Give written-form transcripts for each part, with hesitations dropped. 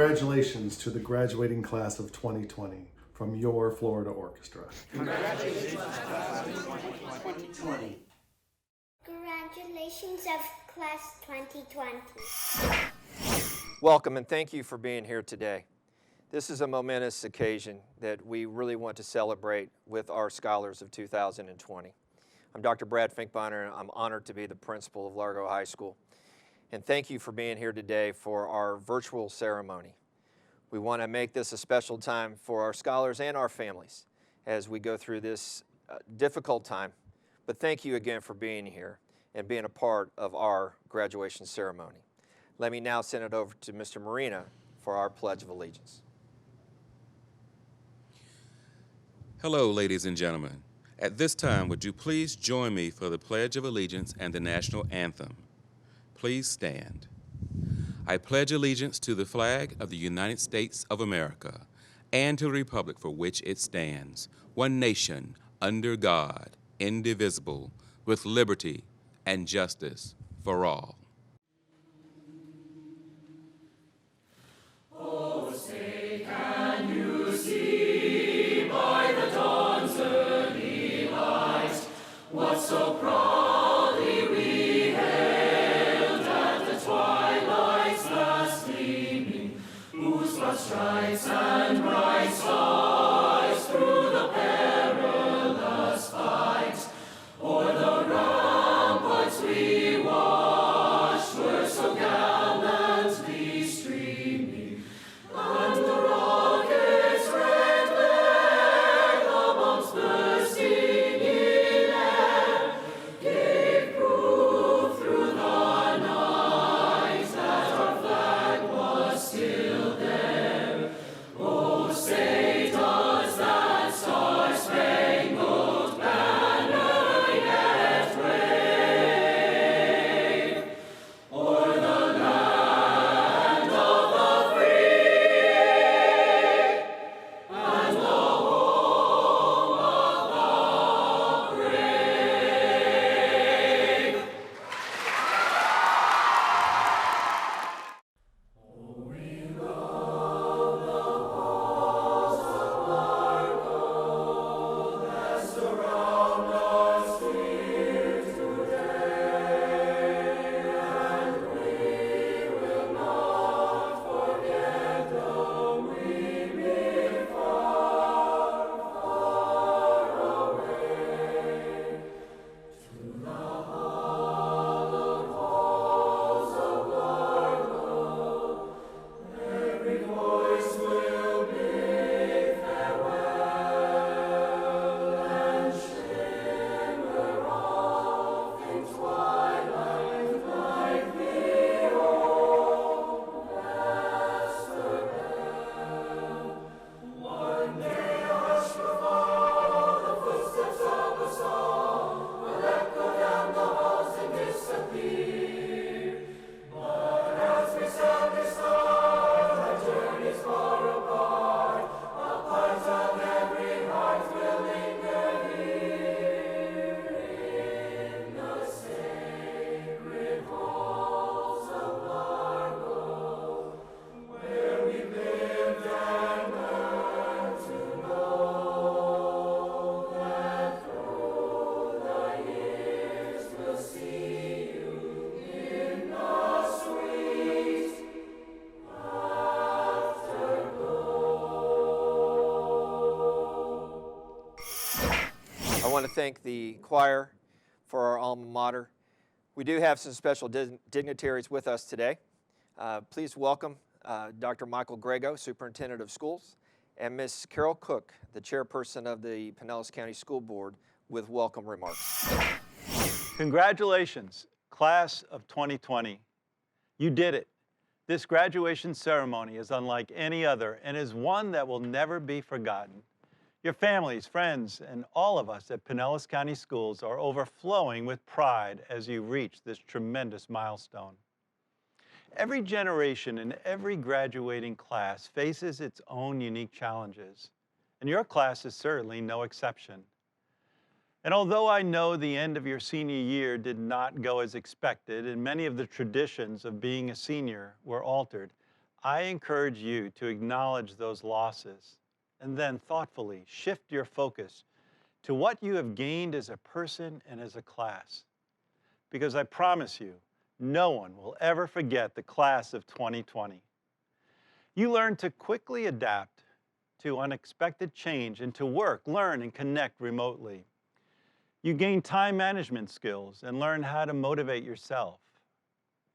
Congratulations to the graduating class of 2020 from your Florida Orchestra. Congratulations, class of 2020. Congratulations of class 2020. Welcome and thank you for being here today. This is a momentous occasion that we really want to celebrate with our scholars of 2020. I'm Dr. Brad Finkbeiner, and I'm honored to be the principal of Largo High School. And thank you for being here today for our virtual ceremony. We want to make this a special time for our scholars and our families as we go through this difficult time. But thank you again for being here and being a part of our graduation ceremony. Let me now send it over to Mr. Marina for our Pledge of Allegiance. Hello, ladies and gentlemen. At this time, would you please join me for the Pledge of Allegiance and the National Anthem? Please stand. I pledge allegiance to the flag of the United States of America and to the republic for which it stands, one nation, under God, indivisible, with liberty and justice for all. Oh, say, can you see by the dawn's early light what so proudly we hailed at the twilight's last gleaming, whose broad stripes and bright stars through the perilous fight o'er the ramparts we watched were so gallantly streaming, and the rocket's red glare amongst the singing air gave proof through the night that our flag was still there. Oh, say does that star-spangled banner yet wave o'er the land of the free and the home of the brave? Oh, we love the halls of Largo that surround us here today, and we will not forget though we be far, far away. To the hallowed halls of Largo, every voice will bid farewell and shimmer off in twilight like the old vesper bell. One day hush before the footsteps of a song will echo down the halls and disappear. But as we sadly start our journeys far apart, a part of every heart will linger here in the sacred halls of Largo, where we lived and learned to know that through the years we'll see you in the sweet I want to thank the choir for our alma mater. We do have some special dignitaries with us today. Please welcome Dr. Michael Grego, Superintendent of Schools, and Ms. Carol Cook, the chairperson of the Pinellas County School Board, with welcome remarks. Congratulations, class of 2020. You did it. This graduation ceremony is unlike any other and is one that will never be forgotten. Your families, friends, and all of us at Pinellas County Schools are overflowing with pride as you reach this tremendous milestone. Every generation and every graduating class faces its own unique challenges, and your class is certainly no exception. And although I know the end of your senior year did not go as expected and many of the traditions of being a senior were altered, I encourage you to acknowledge those losses and then thoughtfully shift your focus to what you have gained as a person and as a class. Because I promise you, no one will ever forget the class of 2020. You learned to quickly adapt to unexpected change and to work, learn, and connect remotely. You gained time management skills and learned how to motivate yourself.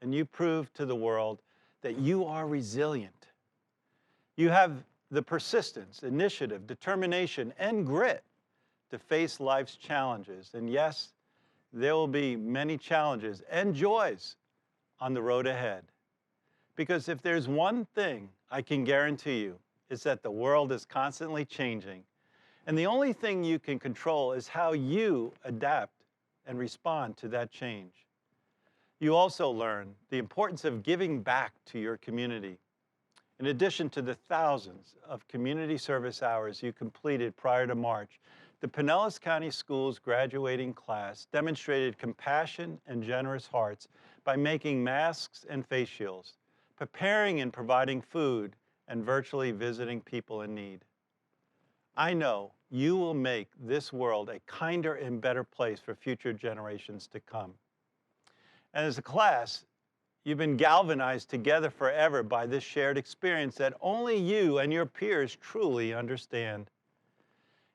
And you proved to the world that you are resilient. You have the persistence, initiative, determination, and grit to face life's challenges. And yes, there will be many challenges and joys on the road ahead. Because if there's one thing I can guarantee you, it's that the world is constantly changing. And the only thing you can control is how you adapt and respond to that change. You also learn the importance of giving back to your community. In addition to the thousands of community service hours you completed prior to March, the Pinellas County Schools graduating class demonstrated compassion and generous hearts by making masks and face shields, preparing and providing food, and virtually visiting people in need. I know you will make this world a kinder and better place for future generations to come. And as a class, you've been galvanized together forever by this shared experience that only you and your peers truly understand.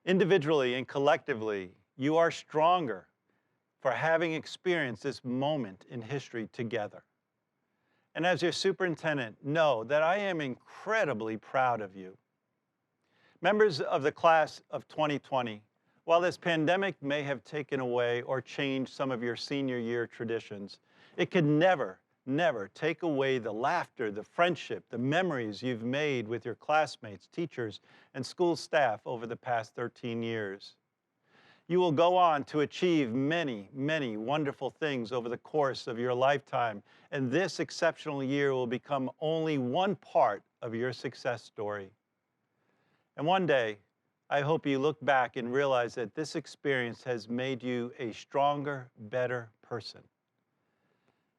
Individually and collectively, you are stronger for having experienced this moment in history together. And as your superintendent, know that I am incredibly proud of you. Members of the class of 2020, while this pandemic may have taken away or changed some of your senior year traditions, it could never take away the laughter, the friendship, the memories you've made with your classmates, teachers, and school staff over the past 13 years. You will go on to achieve many, many wonderful things over the course of your lifetime, and this exceptional year will become only one part of your success story. And one day, I hope you look back and realize that this experience has made you a stronger, better person.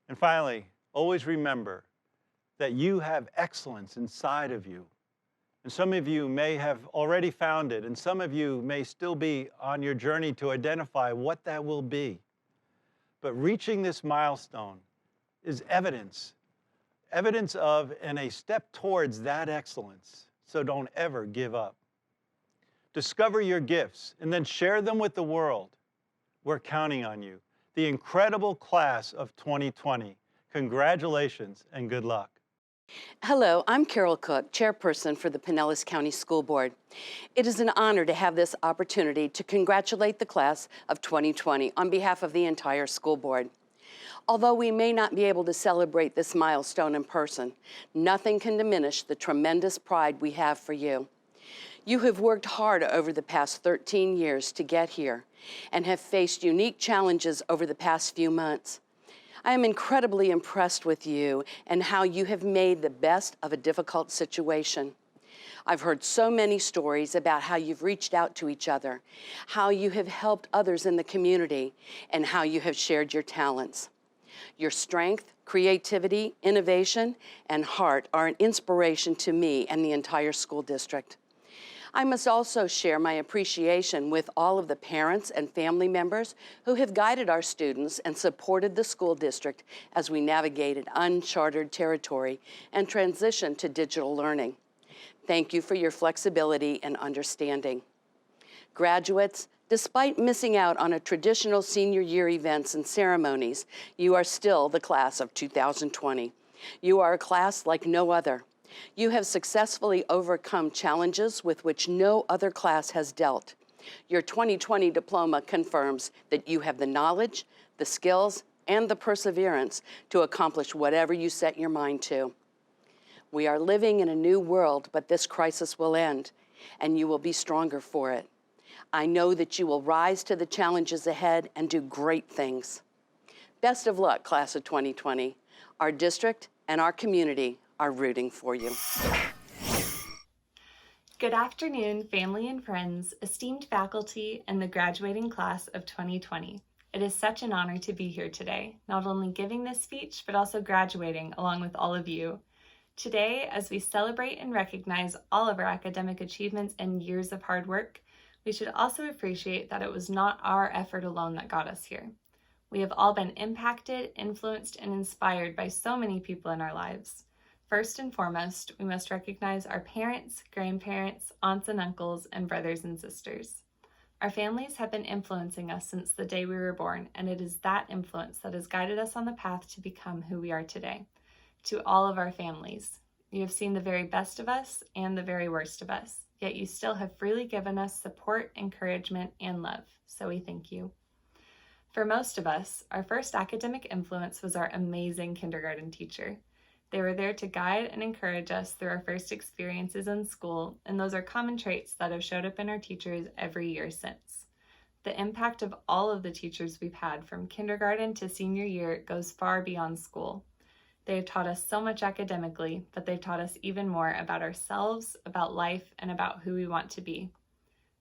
And finally, always remember that you have excellence inside of you. And some of you may have already found it, and some of you may still be on your journey to identify what that will be. But reaching this milestone is evidence of and a step towards that excellence. So don't ever give up. Discover your gifts and then share them with the world. We're counting on you. The incredible class of 2020. Congratulations and good luck. Hello, I'm Carol Cook, chairperson for the Pinellas County School Board. It is an honor to have this opportunity to congratulate the class of 2020 on behalf of the entire school board. Although we may not be able to celebrate this milestone in person, nothing can diminish the tremendous pride we have for you. You have worked hard over the past 13 years to get here and have faced unique challenges over the past few months. I am incredibly impressed with you and how you have made the best of a difficult situation. I've heard so many stories about how you've reached out to each other, how you have helped others in the community, and how you have shared your talents. Your strength, creativity, innovation, and heart are an inspiration to me and the entire school district. I must also share my appreciation with all of the parents and family members who have guided our students and supported the school district as we navigated uncharted territory and transitioned to digital learning. Thank you for your flexibility and understanding. Graduates, despite missing out on a traditional senior year events and ceremonies, you are still the class of 2020. You are a class like no other. You have successfully overcome challenges with which no other class has dealt. Your 2020 diploma confirms that you have the knowledge, the skills, and the perseverance to accomplish whatever you set your mind to. We are living in a new world, but this crisis will end, and you will be stronger for it. I know that you will rise to the challenges ahead and do great things. Best of luck, class of 2020. Our district and our community are rooting for you. Good afternoon, family and friends, esteemed faculty, and the graduating class of 2020. It is such an honor to be here today, not only giving this speech, but also graduating along with all of you. Today, as we celebrate and recognize all of our academic achievements and years of hard work, we should also appreciate that it was not our effort alone that got us here. We have all been impacted, influenced, and inspired by so many people in our lives. First and foremost, we must recognize our parents, grandparents, aunts and uncles, and brothers and sisters. Our families have been influencing us since the day we were born, and it is that influence that has guided us on the path to become who we are today. To all of our families, you have seen the very best of us and the very worst of us, yet you still have freely given us support, encouragement, and love, so we thank you. For most of us, our first academic influence was our amazing kindergarten teacher. They were there to guide and encourage us through our first experiences in school, and those are common traits that have showed up in our teachers every year since. The impact of all of the teachers we've had from kindergarten to senior year goes far beyond school. They have taught us so much academically, but they've taught us even more about ourselves, about life, and about who we want to be.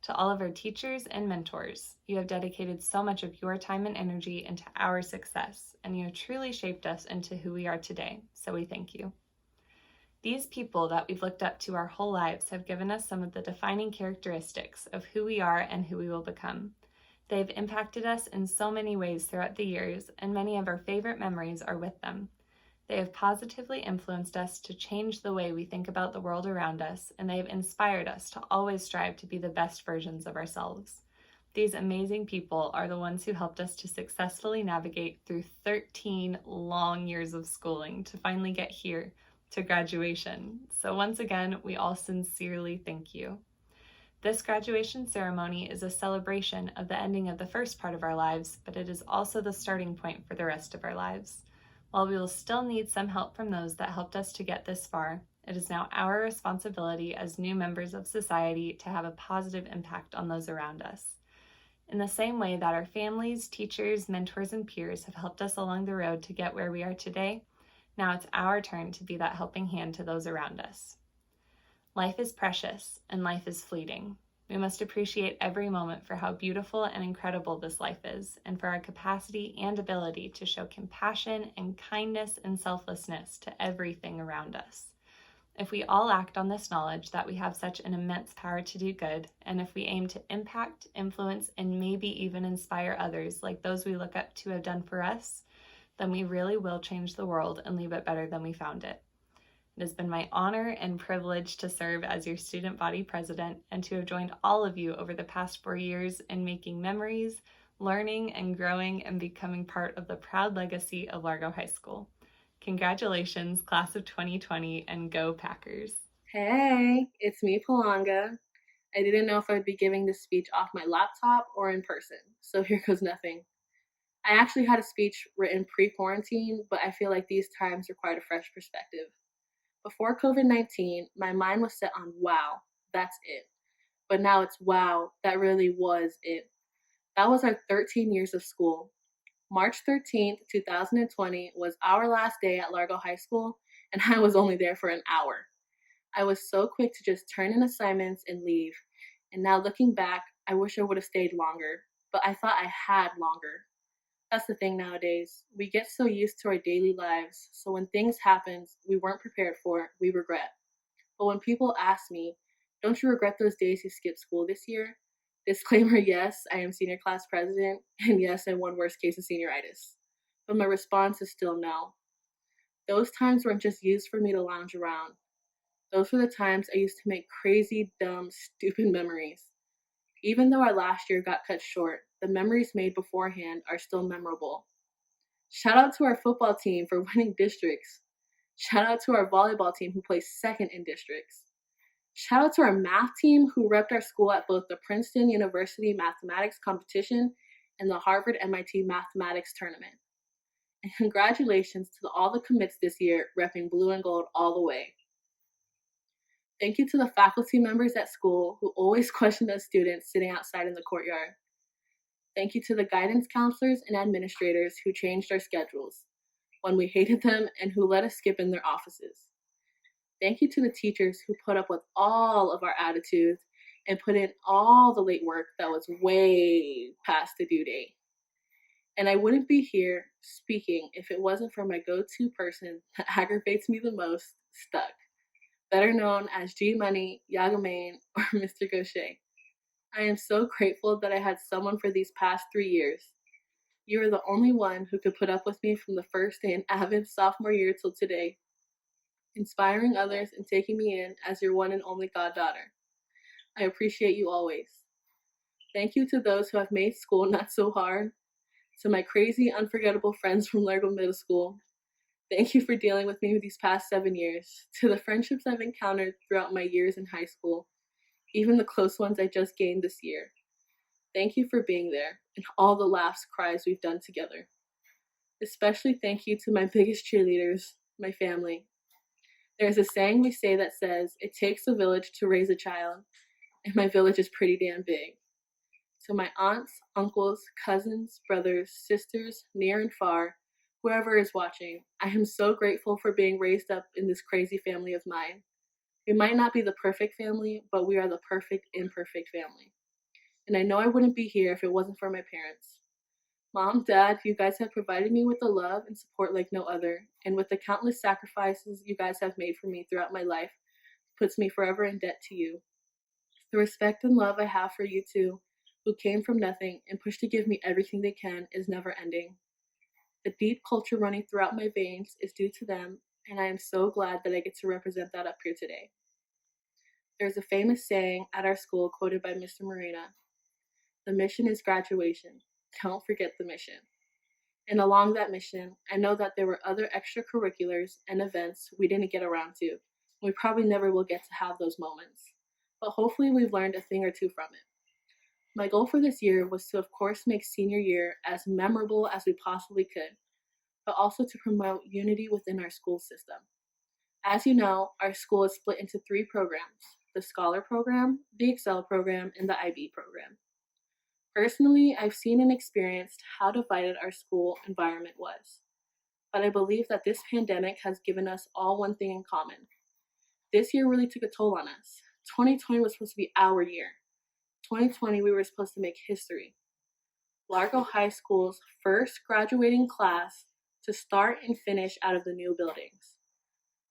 To all of our teachers and mentors, you have dedicated so much of your time and energy into our success, and you have truly shaped us into who we are today, so we thank you. These people that we've looked up to our whole lives have given us some of the defining characteristics of who we are and who we will become. They've impacted us in so many ways throughout the years, and many of our favorite memories are with them. They have positively influenced us to change the way we think about the world around us, and they have inspired us to always strive to be the best versions of ourselves. These amazing people are the ones who helped us to successfully navigate through 13 long years of schooling to finally get here to graduation. So once again, we all sincerely thank you. This graduation ceremony is a celebration of the ending of the first part of our lives, but it is also the starting point for the rest of our lives. While we will still need some help from those that helped us to get this far, it is now our responsibility as new members of society to have a positive impact on those around us. In the same way that our families, teachers, mentors, and peers have helped us along the road to get where we are today, now it's our turn to be that helping hand to those around us. Life is precious and life is fleeting. We must appreciate every moment for how beautiful and incredible this life is, and for our capacity and ability to show compassion and kindness and selflessness to everything around us. If we all act on this knowledge that we have such an immense power to do good, and if we aim to impact, influence, and maybe even inspire others like those we look up to have done for us, then we really will change the world and leave it better than we found it. It has been my honor and privilege to serve as your student body president and to have joined all of you over the past 4 years in making memories, learning and growing, and becoming part of the proud legacy of Largo High School. Congratulations, class of 2020, and go Packers. Hey, it's me, Palanga. I didn't know if I'd be giving this speech off my laptop or in person, so here goes nothing. I actually had a speech written pre-quarantine, but I feel like these times required a fresh perspective. Before COVID-19, my mind was set on wow, that's it. But now it's wow, that really was it. That was our 13 years of school. March 13th, 2020 was our last day at Largo High School, and I was only there for an hour. I was so quick to just turn in assignments and leave. And now looking back, I wish I would have stayed longer, but I thought I had longer. That's the thing nowadays. We get so used to our daily lives, so when things happen we weren't prepared for, we regret. But when people ask me, don't you regret those days you skipped school this year? Disclaimer, yes, I am senior class president, and yes, I won worst case of senioritis. But my response is still no. Those times weren't just used for me to lounge around. Those were the times I used to make crazy, dumb, stupid memories. Even though our last year got cut short, the memories made beforehand are still memorable. Shout out to our football team for winning districts. Shout out to our volleyball team who placed second in districts. Shout out to our math team who repped our school at both the Princeton University Mathematics Competition and the Harvard MIT Mathematics Tournament. And congratulations to all the commits this year repping blue and gold all the way. Thank you to the faculty members at school who always questioned us students sitting outside in the courtyard. Thank you to the guidance counselors and administrators who changed our schedules when we hated them and who let us skip in their offices. Thank you to the teachers who put up with all of our attitudes and put in all the late work that was way past the due date. And I wouldn't be here speaking if it wasn't for my go-to person that aggravates me the most, Stuck, better known as G Money, Yagamain, or Mr. Gaucher. I am so grateful that I had someone for these past 3 years. You are the only one who could put up with me from the first day in Avid's sophomore year till today, inspiring others and taking me in as your one and only goddaughter. I appreciate you always. Thank you to those who have made school not so hard. To my crazy, unforgettable friends from Largo Middle School, thank you for dealing with me these past 7 years. To the friendships I've encountered throughout my years in high school, even the close ones I just gained this year. Thank you for being there and all the laughs, cries we've done together. Especially thank you to my biggest cheerleaders, my family. There's a saying we say that says, it takes a village to raise a child, and my village is pretty damn big. To my aunts, uncles, cousins, brothers, sisters, near and far, whoever is watching, I am so grateful for being raised up in this crazy family of mine. We might not be the perfect family, but we are the perfect, imperfect family. And I know I wouldn't be here if it wasn't for my parents. Mom, Dad, you guys have provided me with the love and support like no other, and with the countless sacrifices you guys have made for me throughout my life, puts me forever in debt to you. The respect and love I have for you two, who came from nothing and pushed to give me everything they can, is never ending. The deep culture running throughout my veins is due to them, and I am so glad that I get to represent that up here today. There's a famous saying at our school quoted by Mr. Marina: the mission is graduation. Don't forget the mission. And along that mission, I know that there were other extracurriculars and events we didn't get around to. We probably never will get to have those moments. But hopefully we've learned a thing or two from it. My goal for this year was to, of course, make senior year as memorable as we possibly could, but also to promote unity within our school system. As you know, our school is split into 3 programs: the Scholar Program, the Excel Program, and the IB Program. Personally, I've seen and experienced how divided our school environment was, but I believe that this pandemic has given us all one thing in common. This year really took a toll on us. 2020 was supposed to be our year. 2020, we were supposed to make history. Largo High School's first graduating class to start and finish out of the new buildings.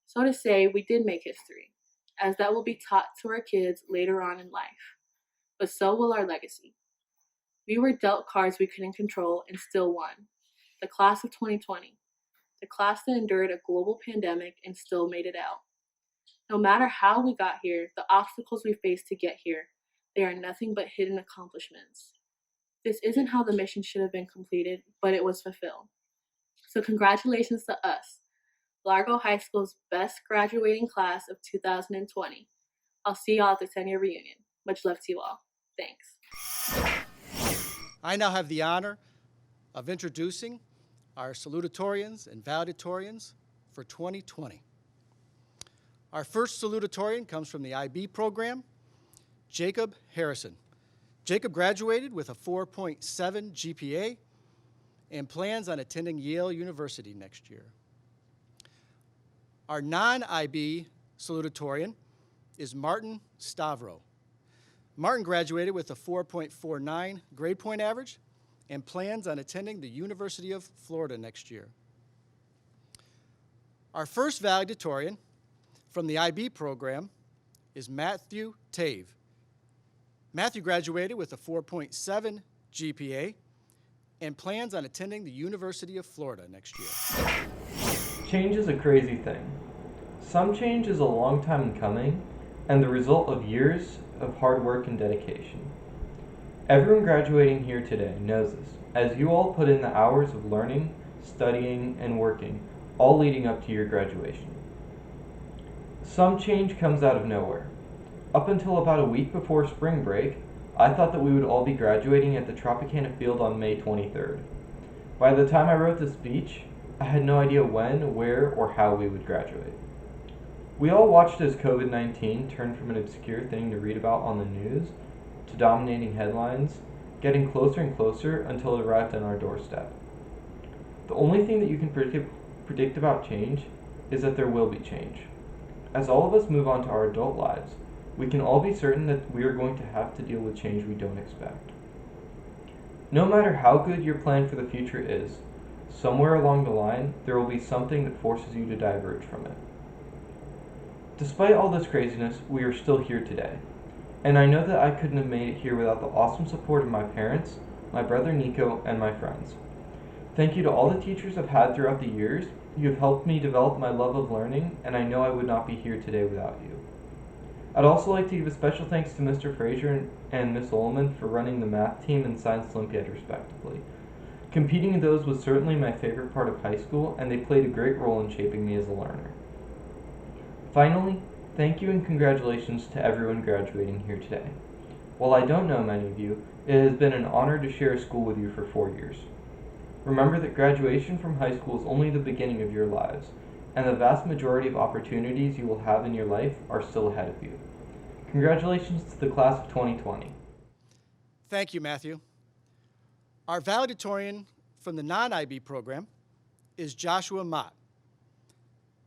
So to say, we did make history, as that will be taught to our kids later on in life. But so will our legacy. We were dealt cards we couldn't control and still won. The class of 2020. The class that endured a global pandemic and still made it out. No matter how we got here, the obstacles we faced to get here, they are nothing but hidden accomplishments. This isn't how the mission should have been completed, but it was fulfilled. So congratulations to us, Largo High School's best graduating class of 2020. I'll see y'all at the 10-year reunion. Much love to you all. Thanks. I now have the honor of introducing our salutatorians and valedictorians for 2020. Our first salutatorian comes from the IB program, Jacob Harrison. Jacob graduated with a 4.7 GPA and plans on attending Yale University next year. Our non-IB salutatorian is Martin Stavro. Martin graduated with a 4.49 grade point average and plans on attending the University of Florida next year. Our first valedictorian from the IB program is Matthew Tave. Matthew graduated with a 4.7 GPA and plans on attending the University of Florida next year. Change is a crazy thing. Some change is a long time coming and the result of years of hard work and dedication. Everyone graduating here today knows this, as you all put in the hours of learning, studying, and working, all leading up to your graduation. Some change comes out of nowhere. Up until about a week before spring break, I thought that we would all be graduating at the Tropicana Field on May 23rd. By the time I wrote this speech, I had no idea when, where, or how we would graduate. We all watched as COVID-19 turned from an obscure thing to read about on the news to dominating headlines, getting closer and closer until it arrived on our doorstep. The only thing that you can predict about change is that there will be change. As all of us move on to our adult lives, we can all be certain that we are going to have to deal with change we don't expect. No matter how good your plan for the future is, somewhere along the line, there will be something that forces you to diverge from it. Despite all this craziness, we are still here today. And I know that I couldn't have made it here without the awesome support of my parents, my brother Nico, and my friends. Thank you to all the teachers I've had throughout the years. You have helped me develop my love of learning, and I know I would not be here today without you. I'd also like to give a special thanks to Mr. Frazier and Miss Ullman for running the math team and science Olympiad respectively. Competing in those was certainly my favorite part of high school, and they played a great role in shaping me as a learner. Finally, thank you and congratulations to everyone graduating here today. While I don't know many of you, it has been an honor to share a school with you for 4 years. Remember that graduation from high school is only the beginning of your lives, and the vast majority of opportunities you will have in your life are still ahead of you. Congratulations to the class of 2020. Thank you, Matthew. Our valedictorian from the non-IB program is Joshua Mott.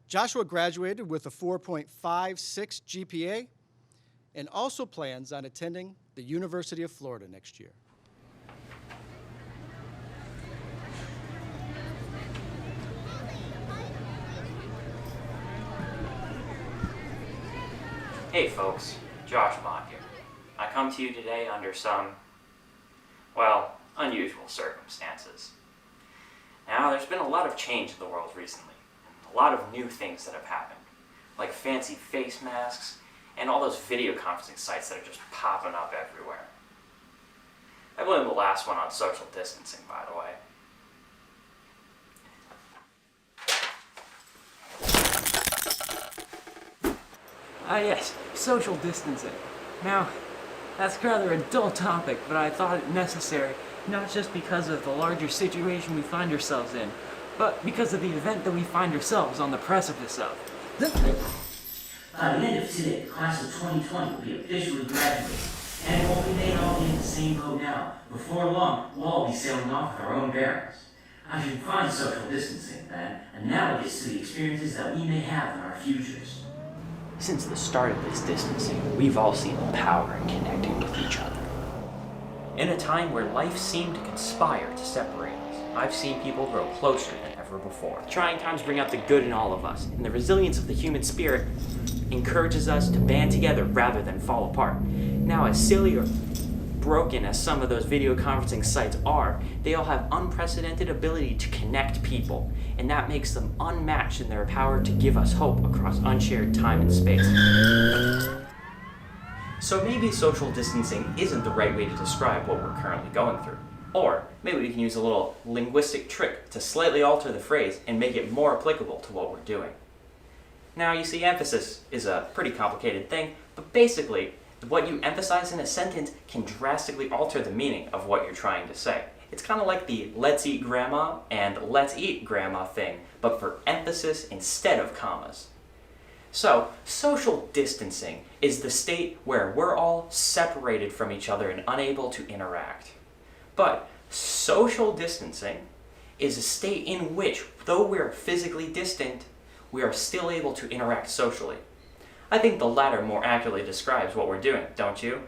Joshua graduated with a 4.56 GPA and also plans on attending the University of Florida next year. Hey folks, Josh Mott here. I come to you today under some, well, unusual circumstances. Now, there's been a lot of change in the world recently, and a lot of new things that have happened, like fancy face masks and all those video conferencing sites that are just popping up everywhere. I blame the last one on social distancing, by the way. Yes, social distancing. Now, that's rather a dull topic, but I thought it necessary, not just because of the larger situation we find ourselves in, but because of the event that we find ourselves on the precipice of. By the end of today, the class of 2020 will be officially graduated, and it won't be they all be in the same boat now. Before long, we'll all be sailing off with our own barrels. I should find social distancing then, and now it gets to the experiences that we may have in our futures. Since the start of this distancing, we've all seen the power in connecting with each other. In a time where life seemed to conspire to separate us, I've seen people grow closer than ever before. Trying times bring out the good in all of us, and the resilience of the human spirit encourages us to band together rather than fall apart. Now, as silly or broken as some of those video conferencing sites are, they all have unprecedented ability to connect people, and that makes them unmatched in their power to give us hope across unshared time and space. So maybe social distancing isn't the right way to describe what we're currently going through. Or maybe we can use a little linguistic trick to slightly alter the phrase and make it more applicable to what we're doing. Now, you see, emphasis is a pretty complicated thing, but basically, what you emphasize in a sentence can drastically alter the meaning of what you're trying to say. It's kind of like the let's eat grandma and let's eat grandma thing, but for emphasis instead of commas. So, social distancing is the state where we're all separated from each other and unable to interact. But social distancing is a state in which, though we're physically distant, we are still able to interact socially. I think the latter more accurately describes what we're doing, don't you?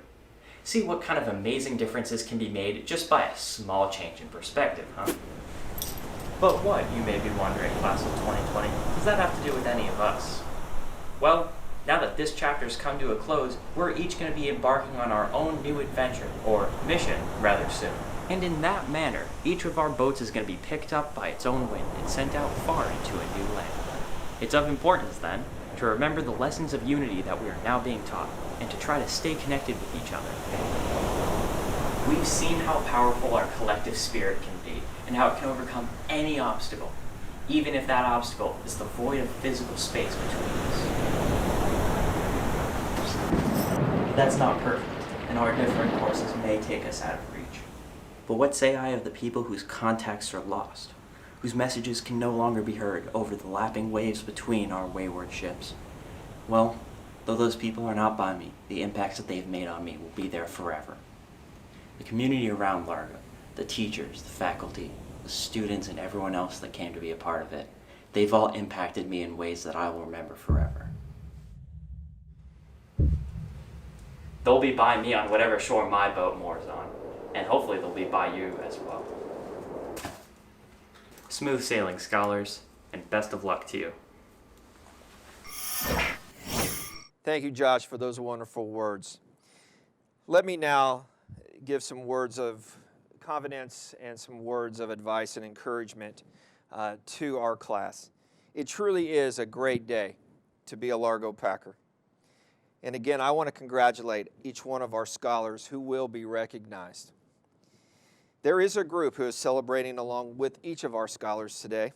See what kind of amazing differences can be made just by a small change in perspective, huh? But what, you may be wondering, class of 2020, does that have to do with any of us? Well, now that this chapter's come to a close, we're each going to be embarking on our own new adventure, or mission, rather soon. And in that manner, each of our boats is going to be picked up by its own wind and sent out far into a new land. It's of importance, then, to remember the lessons of unity that we are now being taught, and to try to stay connected with each other. We've seen how powerful our collective spirit can be, and how it can overcome any obstacle, even if that obstacle is the void of physical space between us. That's not perfect, and our different courses may take us out of reach. But what say I of the people whose contacts are lost, whose messages can no longer be heard over the lapping waves between our wayward ships? Well, though those people are not by me, the impacts that they've made on me will be there forever. The community around Largo, the teachers, the faculty, the students, and everyone else that came to be a part of it, they've all impacted me in ways that I will remember forever. They'll be by me on whatever shore my boat moors on. and hopefully they'll be by you as well. Smooth sailing, scholars, and best of luck to you. Thank you, Josh, for those wonderful words. Let me now give some words of confidence and some words of advice and encouragement to our class. It truly is a great day to be a Largo Packer. And again, I want to congratulate each one of our scholars who will be recognized. There is a group who is celebrating along with each of our scholars today.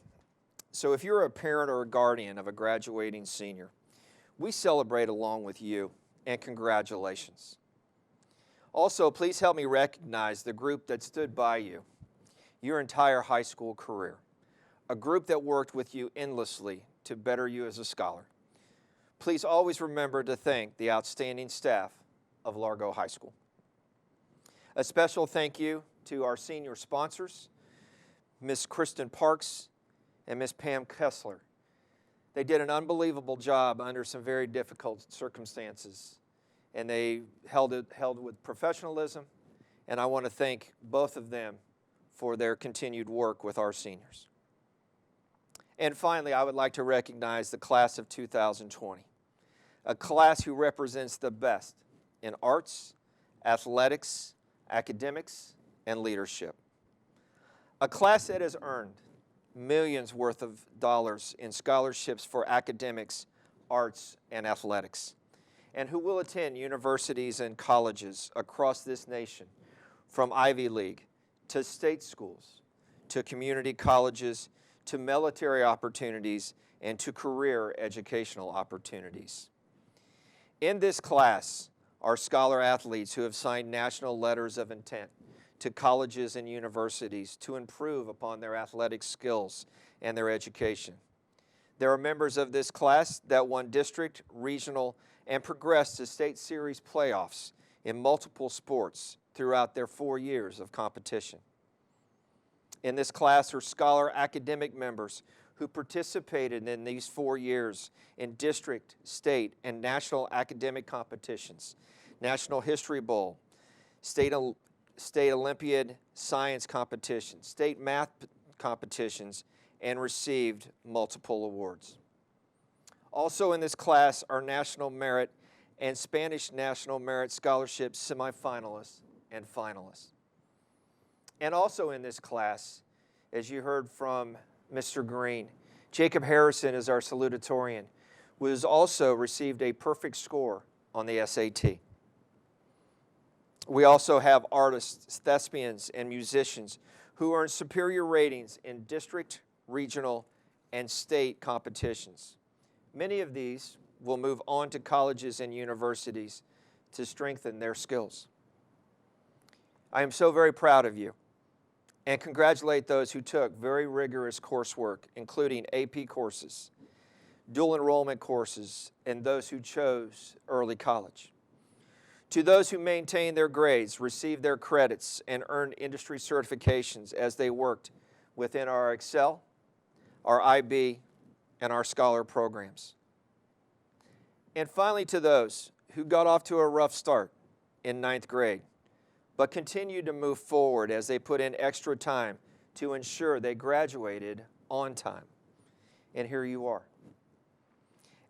So if you're a parent or a guardian of a graduating senior, we celebrate along with you, and congratulations. Also, please help me recognize the group that stood by you your entire high school career, a group that worked with you endlessly to better you as a scholar. Please always remember to thank the outstanding staff of Largo High School. A special thank you to our senior sponsors, Ms. Kristen Parks and Ms. Pam Kessler. They did an unbelievable job under some very difficult circumstances, and they held with professionalism, and I want to thank both of them for their continued work with our seniors. And finally, I would like to recognize the class of 2020, a class who represents the best in arts, athletics, academics, and leadership. A class that has earned millions worth of dollars in scholarships for academics, arts, and athletics, and who will attend universities and colleges across this nation, from Ivy League to state schools, to community colleges, to military opportunities, and to career educational opportunities. In this class are scholar athletes who have signed national letters of intent to colleges and universities to improve upon their athletic skills and their education. There are members of this class that won district, regional, and progressed to state series playoffs in multiple sports throughout their 4 years of competition. In this class are scholar academic members who participated in these 4 years in district, state, and national academic competitions, National History Bowl, State Olympiad science competitions, state math competitions, and received multiple awards. Also in this class are National Merit and Spanish National Merit Scholarship semifinalists and finalists. And also in this class, as you heard from Mr. Green, Jacob Harrison is our salutatorian, who has also received a perfect score on the SAT. We also have artists, thespians, and musicians who earn superior ratings in district, regional, and state competitions. Many of these will move on to colleges and universities to strengthen their skills. I am so very proud of you and congratulate those who took very rigorous coursework, including AP courses, dual enrollment courses, and those who chose early college. To those who maintained their grades, received their credits, and earned industry certifications as they worked within our Excel, our IB, and our Scholar programs. And finally, to those who got off to a rough start in 9th grade, but continued to move forward as they put in extra time to ensure they graduated on time. And here you are.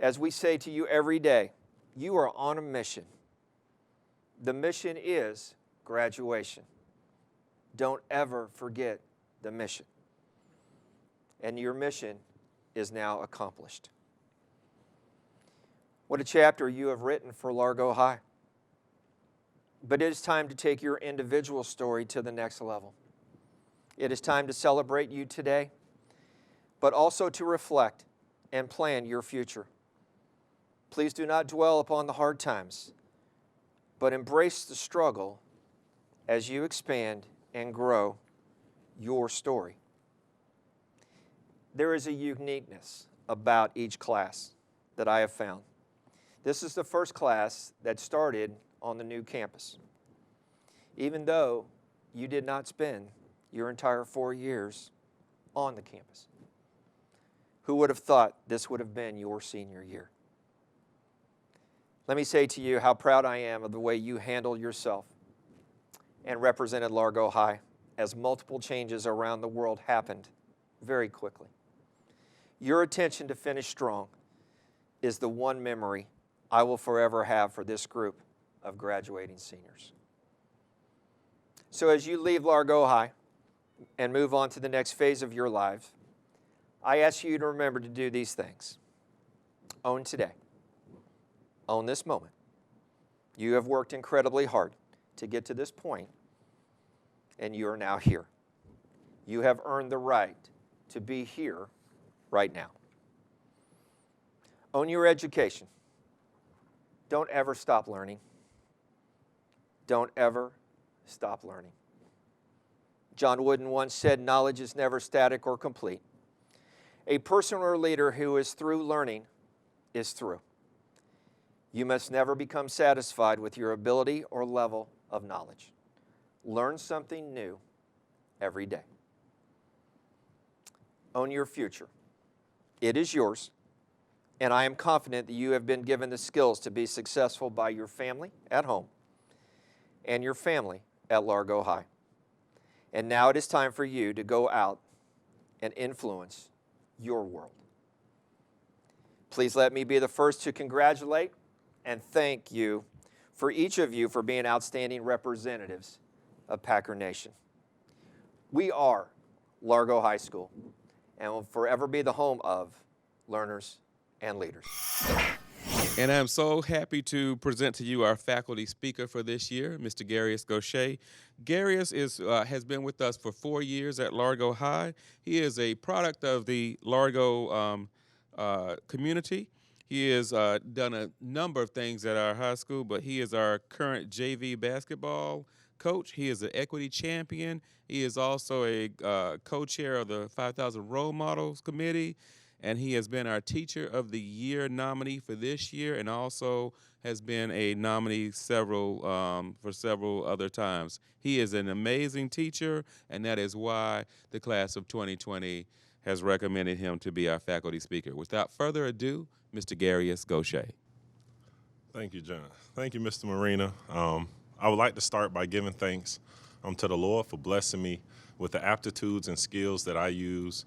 As we say to you every day, you are on a mission. The mission is graduation. Don't ever forget the mission. And your mission is now accomplished. What a chapter you have written for Largo High. But it is time to take your individual story to the next level. It is time to celebrate you today, but also to reflect and plan your future. Please do not dwell upon the hard times, but embrace the struggle as you expand and grow your story. There is a uniqueness about each class that I have found. This is the first class that started on the new campus. Even though you did not spend your entire 4 years on the campus. Who would have thought this would have been your senior year? Let me say to you how proud I am of the way you handled yourself and represented Largo High as multiple changes around the world happened very quickly. Your attention to finish strong is the one memory I will forever have for this group of graduating seniors. So as you leave Largo High and move on to the next phase of your lives, I ask you to remember to do these things. Own today. Own this moment. You have worked incredibly hard to get to this point, and you are now here. You have earned the right to be here right now. Own your education. Don't ever stop learning. Don't ever stop learning. John Wooden once said, knowledge is never static or complete. A person or leader who is through learning is through. You must never become satisfied with your ability or level of knowledge. Learn something new every day. Own your future. It is yours, and I am confident that you have been given the skills to be successful by your family at home and your family at Largo High. And now it is time for you to go out and influence your world. Please let me be the first to congratulate and thank you for each of you for being outstanding representatives of Packer Nation. We are Largo High School and will forever be the home of learners and leaders. And I'm so happy to present to you our faculty speaker for this year, Mr. Garius Gaucher. Garius has been with us for 4 years at Largo High. He is a product of the Largo community. He has done a number of things at our high school, but he is our current JV basketball coach. He is an equity champion. He is also a co-chair of the 5,000 Role Models Committee. And he has been our Teacher of the Year nominee for this year, and also has been a nominee for several other times. He is an amazing teacher, and that is why the class of 2020 has recommended him to be our faculty speaker. Without further ado, Mr. Garius Gaucher. Thank you, John. Thank you, Mr. Marina. I would like to start by giving thanks to the Lord for blessing me with the aptitudes and skills that I use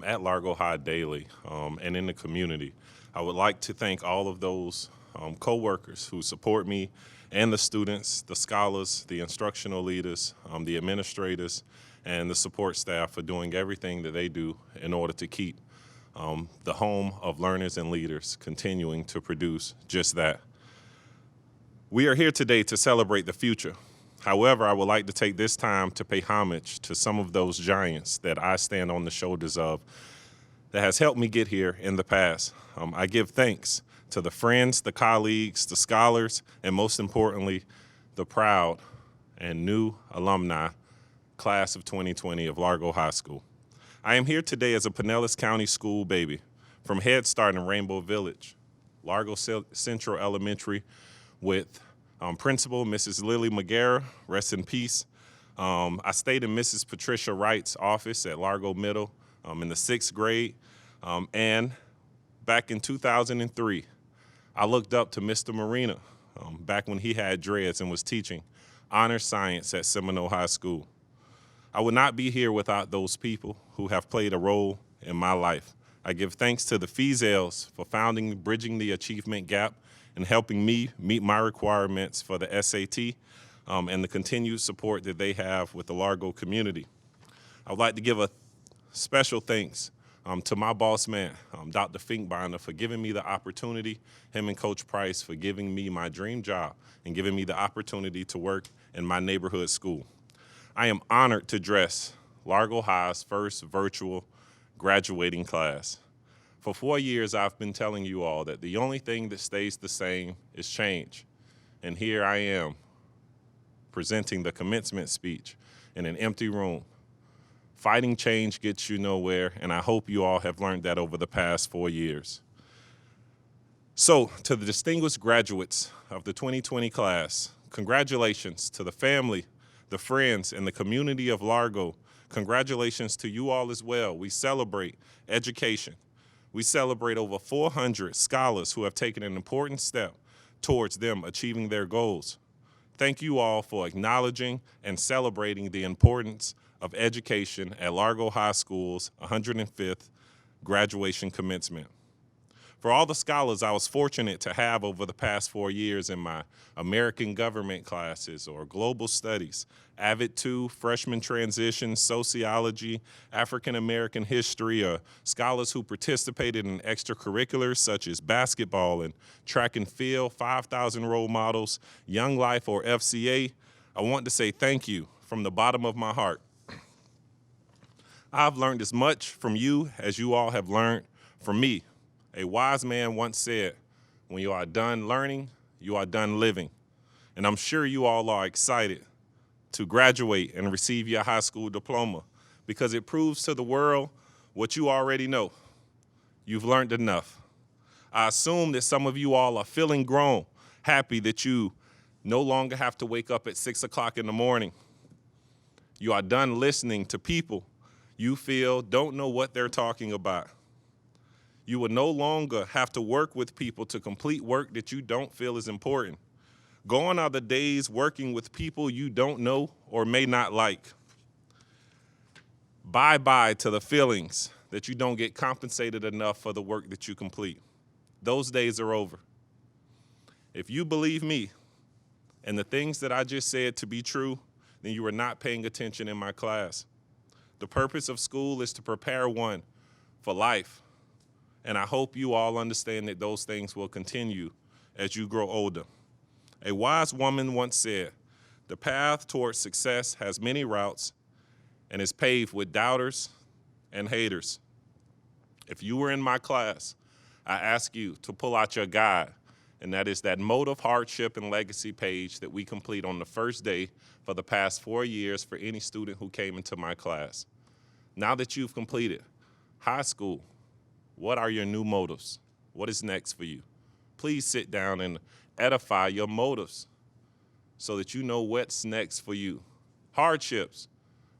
at Largo High daily and in the community. I would like to thank all of those co-workers who support me and the students, the scholars, the instructional leaders, the administrators, and the support staff for doing everything that they do in order to keep the home of learners and leaders continuing to produce just that. We are here today to celebrate the future. However, I would like to take this time to pay homage to some of those giants that I stand on the shoulders of that has helped me get here in the past. I give thanks to the friends, the colleagues, the scholars, and most importantly, the proud and new alumni class of 2020 of Largo High School. I am here today as a Pinellas County school baby from Head Start in Rainbow Village, Largo Central Elementary, with Principal Mrs. Lily McGarrah, rest in peace. I stayed in Mrs. Patricia Wright's office at Largo Middle in the 6th grade. And back in 2003, I looked up to Mr. Marina back when he had dreads and was teaching honor science at Seminole High School. I would not be here without those people who have played a role in my life. I give thanks to the Feazels for founding Bridging the Achievement Gap and helping me meet my requirements for the SAT and the continued support that they have with the Largo community. I would like to give a special thanks to my boss man, Dr. Finkbeiner, for giving me the opportunity, him and Coach Price for giving me my dream job and giving me the opportunity to work in my neighborhood school. I am honored to dress Largo High's first virtual graduating class. For 4 years, I've been telling you all that the only thing that stays the same is change. And here I am, presenting the commencement speech in an empty room. Fighting change gets you nowhere, and I hope you all have learned that over the past 4 years. So, to the distinguished graduates of the 2020 class, congratulations to the family, the friends, and the community of Largo. Congratulations to you all as well. We celebrate education. We celebrate over 400 scholars who have taken an important step towards them achieving their goals. Thank you all for acknowledging and celebrating the importance of education at Largo High School's 105th graduation commencement. For all the scholars I was fortunate to have over the past 4 years in my American government classes or global studies, AVID 2, freshman transition, sociology, African American history, or scholars who participated in extracurriculars such as basketball and track and field, 5,000 role models, Young Life, or FCA, I want to say thank you from the bottom of my heart. I've learned as much from you as you all have learned from me. A wise man once said, when you are done learning, you are done living. And I'm sure you all are excited to graduate and receive your high school diploma because it proves to the world what you already know. You've learned enough. I assume that some of you all are feeling grown, happy that you no longer have to wake up at 6 o'clock in the morning. You are done listening to people you feel don't know what they're talking about. You will no longer have to work with people to complete work that you don't feel is important. Gone are the days working with people you don't know or may not like. Bye-bye to the feelings that you don't get compensated enough for the work that you complete. Those days are over. If you believe me and the things that I just said to be true, then you are not paying attention in my class. The purpose of school is to prepare one for life. And I hope you all understand that those things will continue as you grow older. A wise woman once said, the path towards success has many routes and is paved with doubters and haters. If you were in my class, I ask you to pull out your guide, and that is that mode of hardship and legacy page that we complete on the first day for the past 4 years for any student who came into my class. Now that you've completed high school, what are your new motives? What is next for you? Please sit down and edify your motives so that you know what's next for you. Hardships.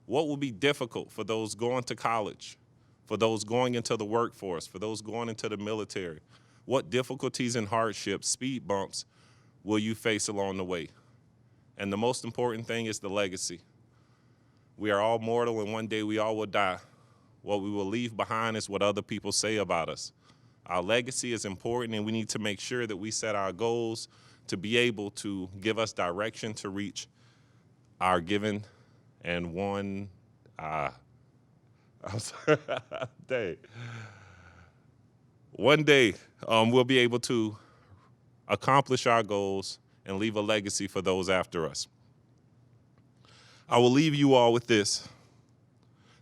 What will be difficult for those going to college, for those going into the workforce, for those going into the military? What difficulties and hardships, speed bumps, will you face along the way? And the most important thing is the legacy. We are all mortal and one day we all will die. What we will leave behind is what other people say about us. Our legacy is important, and we need to make sure that we set our goals to be able to give us direction to reach our given and one day. One day, we'll be able to accomplish our goals and leave a legacy for those after us. I will leave you all with this.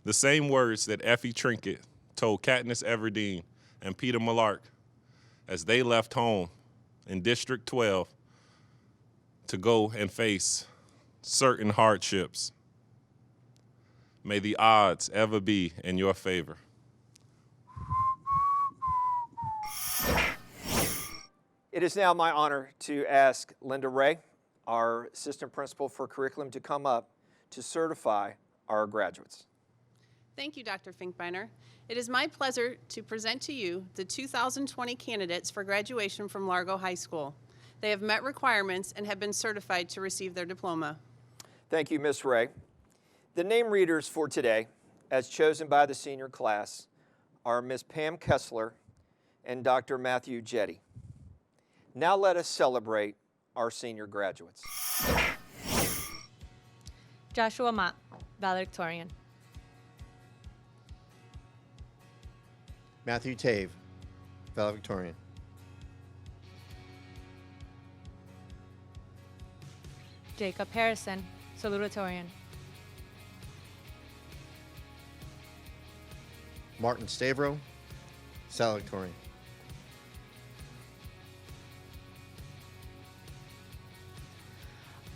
The same words that Effie Trinket told Katniss Everdeen and Peter Millark as they left home in District 12 to go and face certain hardships. May the odds ever be in your favor. It is now my honor to ask Linda Ray, our Assistant Principal for Curriculum, to come up to certify our graduates. Thank you, Dr. Finkbeiner. It is my pleasure to present to you the 2020 candidates for graduation from Largo High School. They have met requirements and have been certified to receive their diploma. Thank you, Ms. Ray. The name readers for today, as chosen by the senior class, are Ms. Pam Kessler and Dr. Matthew Jetty. Now let us celebrate our senior graduates. Joshua Mott, valedictorian. Matthew Tave, valedictorian. Jacob Harrison, salutatorian. Martin Stavro, salutatorian.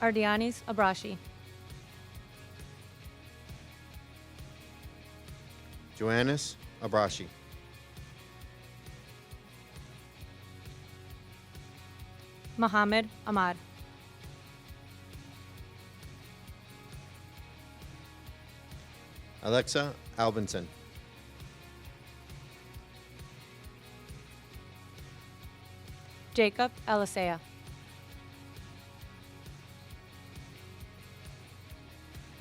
Ardianis Abrashi. Joannis Abrashi. Mohammed Ahmad. Alexa Albinson. Jacob Elisea.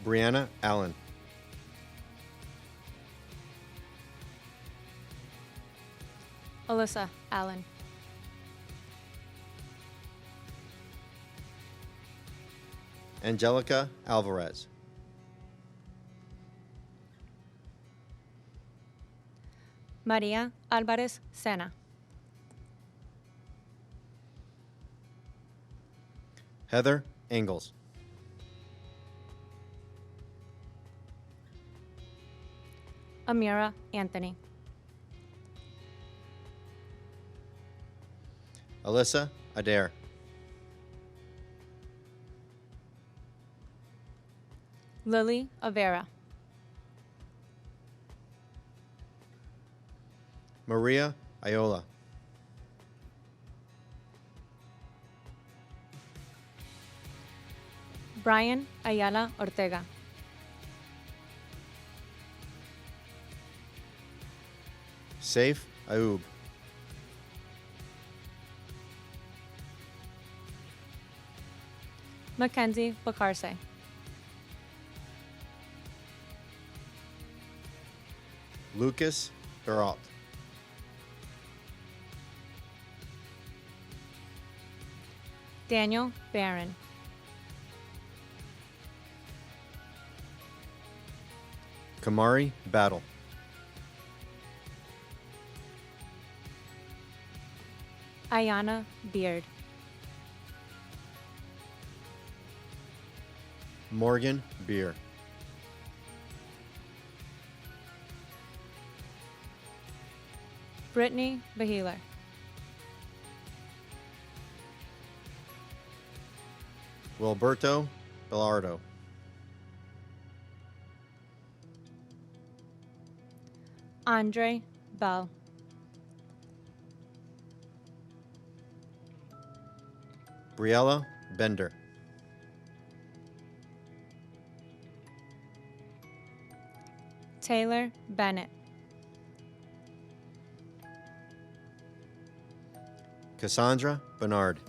Brianna Allen. Alyssa Allen. Angelica Alvarez. Maria Alvarez Sena. Heather Ingalls. Amira Anthony. Alyssa Adair. Lily Avera. Maria Iola. Brian Ayala Ortega. Saif Aoub. Mackenzie Bacarse. Lucas Peralt. Daniel Barron. Kamari Battle. Ayana Beard. Morgan Beer. Brittany Bahiler. Wilberto Bellardo. Andre Bell. Briella Bender. Taylor Bennett. Cassandra Bernard.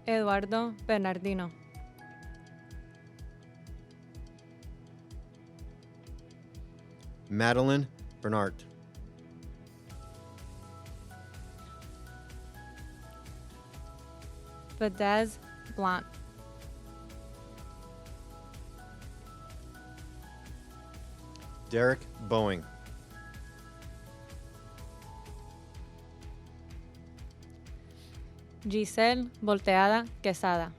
Eduardo Bernardino. Madeline Bernard. Vadez Blunt. Derek Boeing. Giselle Volteada Quesada.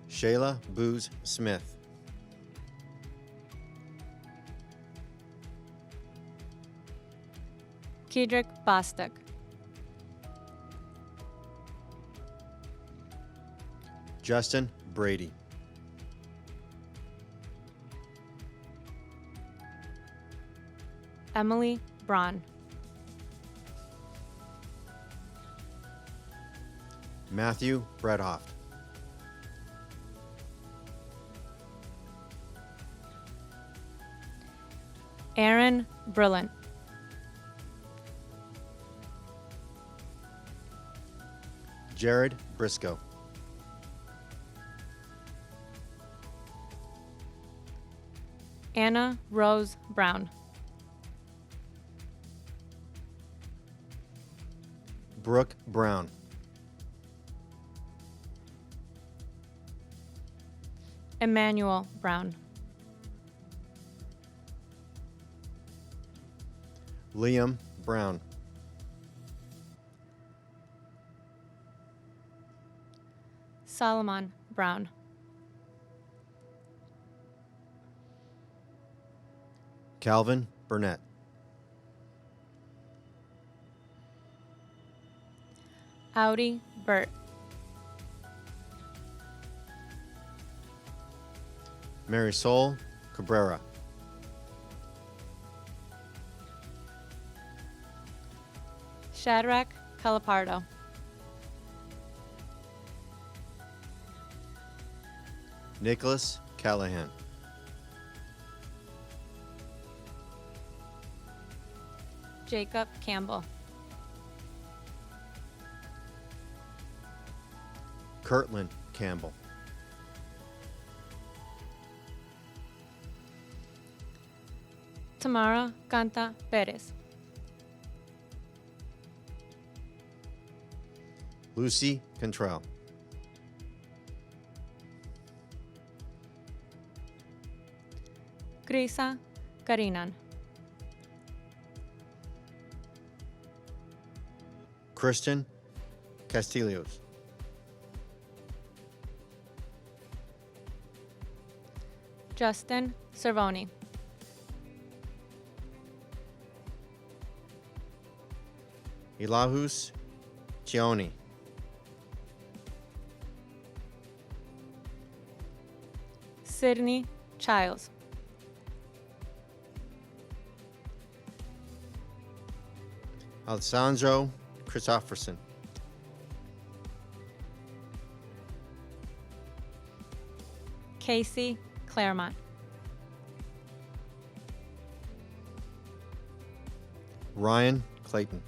Shayla Booz Smith. Kedrick Bostic. Justin Brady. Emily Braun. Matthew Bredhoft. Aaron Brillant. Jared Briscoe. Anna Rose Brown. Brooke Brown. Emmanuel Brown. Liam Brown. Solomon Brown. Calvin Burnett. Audi Burt. Marisol Cabrera. Shadrach Calapardo. Nicholas Callahan. Jacob Campbell. Kirtland Campbell. Tamara Canta Perez. Lucy Cantrell. Krisa Karinan. Christian Castillos. Justin Cervoni. Ilahus Chioni. Sydney Childs. Alessandro Christofferson. Casey Claremont. Ryan Clayton.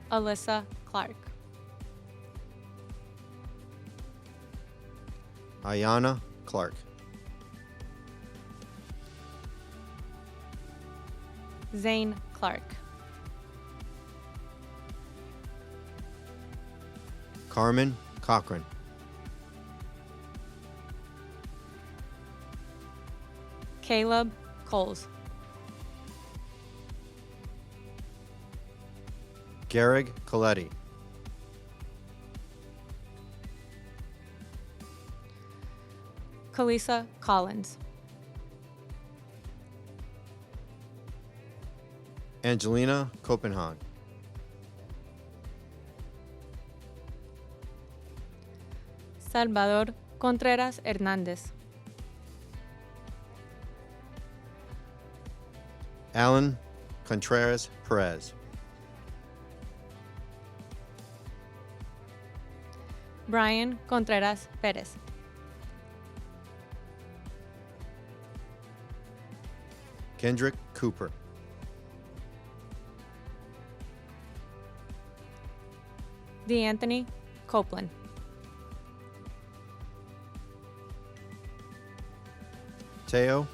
Alyssa Clark. Ayana Clark. Zane Clark. Carmen Cochran. Caleb Coles. Garrig Coletti. Kalisa Collins. Angelina Copenhagen. Salvador Contreras Hernández. Alan Contreras Perez. Brian Contreras Pérez. Kendrick Cooper. DeAnthony Copeland. Teo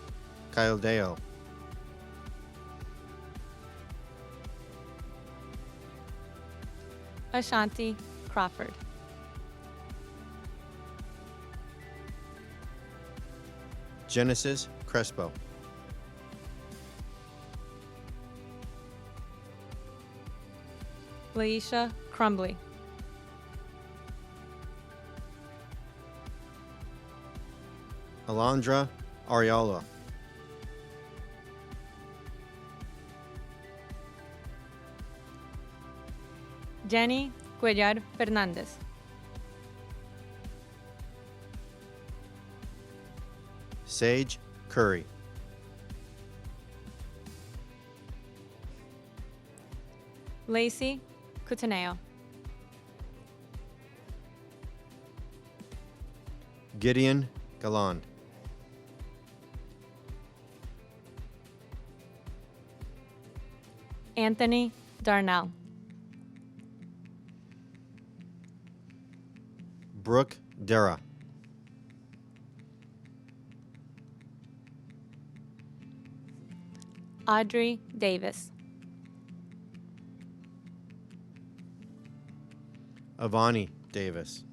Caldeo. Ashanti Crawford. Genesis Crespo. Laisha Crumbly. Alondra Ariola. Jenny Cuellar Fernández. Sage Curry. Lacey Cutaneo. Gideon Galland. Anthony Darnell. Brooke Dara. Audrey Davis. Avani Davis.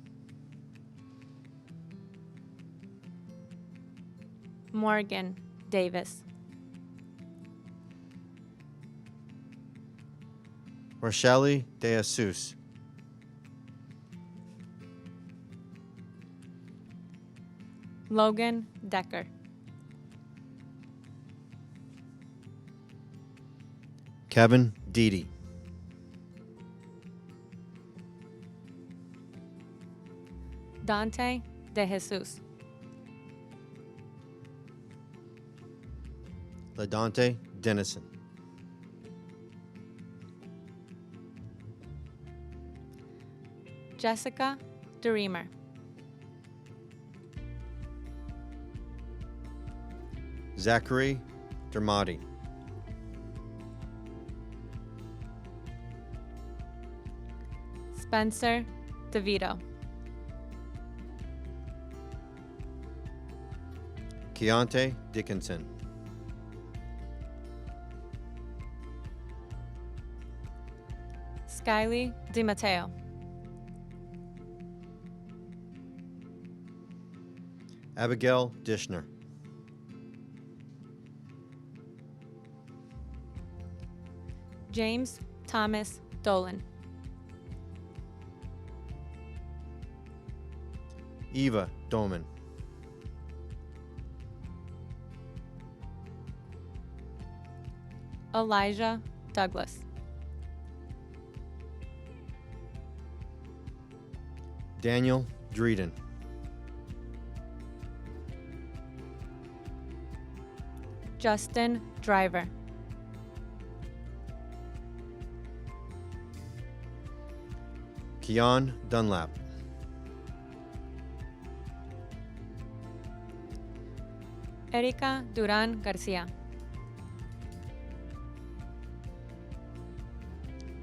Morgan Davis. Rochelle De Jesus. Logan Decker. Kevin Deedy. Dante De Jesus. LaDante Dennison. Jessica DeReamer. Zachary Dermody. Spencer DeVito. Keontae Dickinson. Skyly DiMatteo. Abigail Dishner. James Thomas Dolan. Eva Doman. Elijah Douglas. Daniel Dreeden. Justin Driver. Keon Dunlap. Erika Duran Garcia.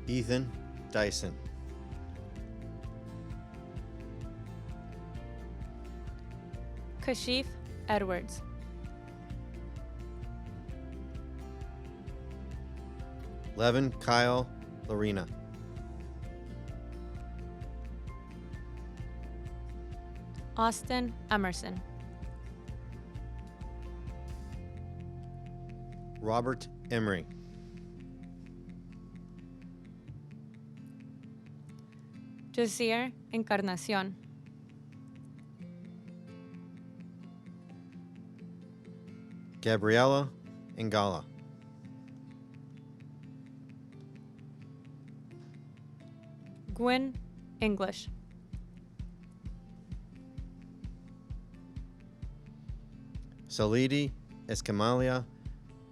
Ethan Dyson. Kashif Edwards. Levin Kyle Lorena. Austin Emerson. Robert Emery. Josier Encarnacion. Gabriela Ngala. Gwyn English. Salidi Escamalia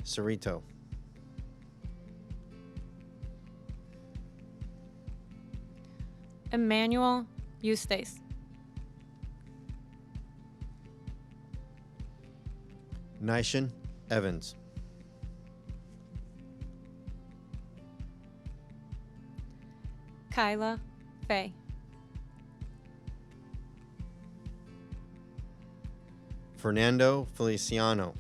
Cerrito. Emmanuel Eustace. Nishan Evans. Kyla Faye. Fernando Feliciano.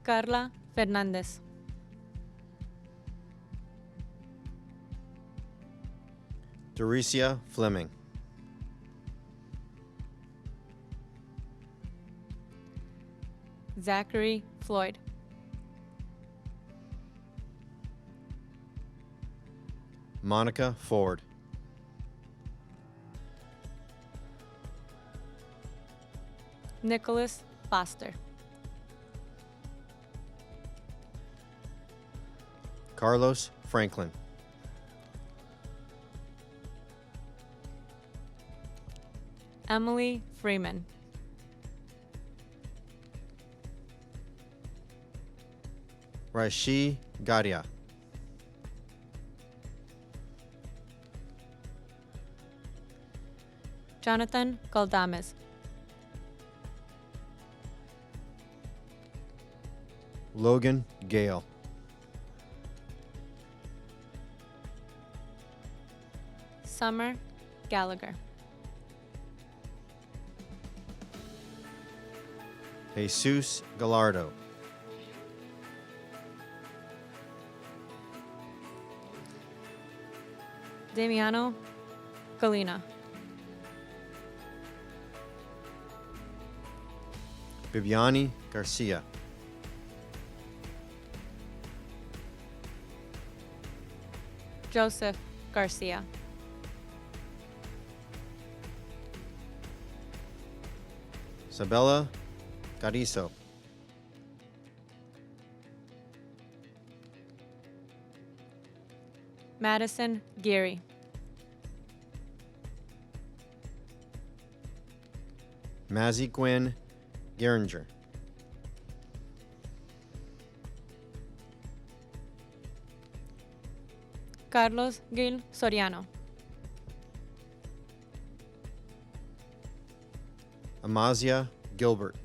Carla Fernandez. Dorecia Fleming. Zachary Floyd. Monica Ford. Nicholas Foster. Carlos Franklin. Emily Freeman. Raishi Gadia. Jonathan Galdames. Logan Gale. Summer Gallagher. Jesus Gallardo. Damiano Galina. Bibiani Garcia. Joseph Garcia. Sabella Carizo. Madison Geary. Mazzy Gwen Geringer. Carlos Gil Soriano. Amazia Gilbert.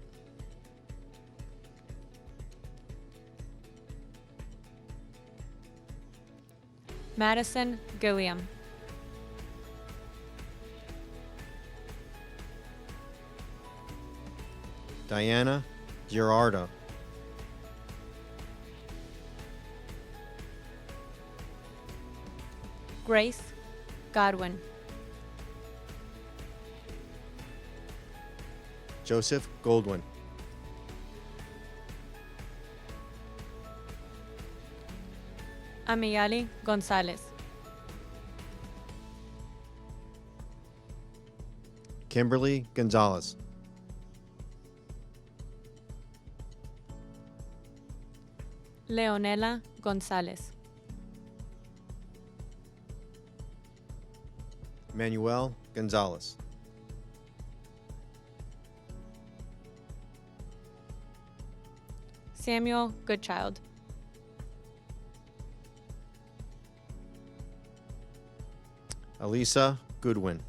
Madison Gilliam. Diana Girardo. Grace Godwin. Joseph Goldwyn. Amiyali Gonzalez. Kimberly Gonzalez. Leonela Gonzalez. Manuel Gonzalez. Samuel Goodchild. Elisa Goodwin.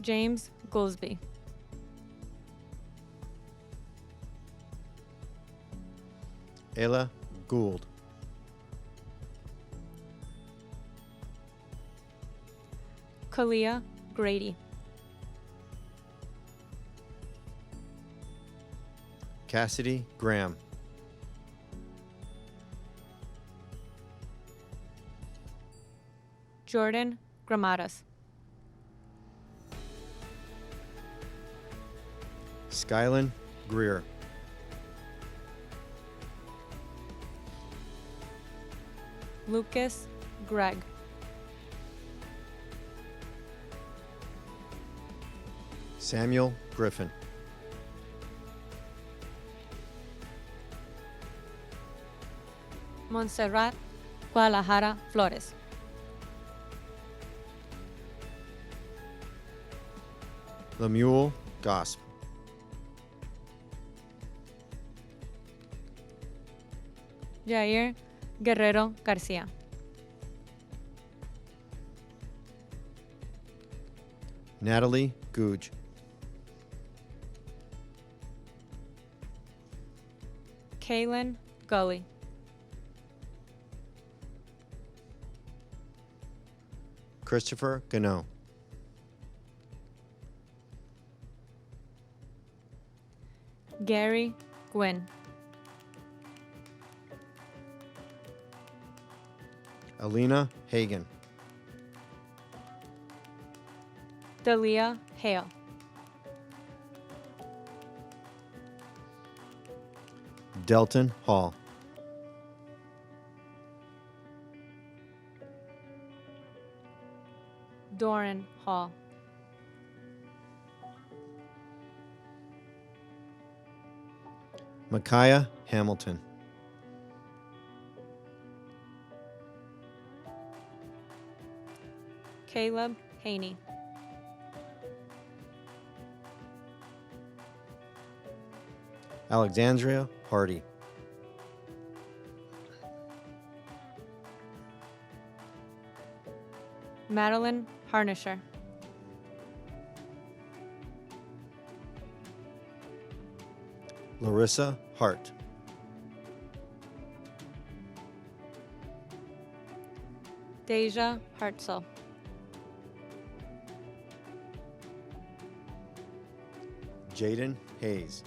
James Goolsby. Ayla Gould. Kalia Grady. Cassidy Graham. Jordan Gramadas. Skylin Greer. Lucas Gregg. Samuel Griffin. Montserrat Guadalajara Flores. Lemuel Gosp. Jair Guerrero Garcia. Natalie Googe. Kaylin Gully. Christopher Gano. Gary Gwynn. Alina Hagan. Dalia Hale. Delton Hall. Doran Hall. Micaiah Hamilton. Caleb Haney. Alexandria Hardy. Madeline Harnisher. Larissa Hart. Deja Hartzell. Jaden Hayes.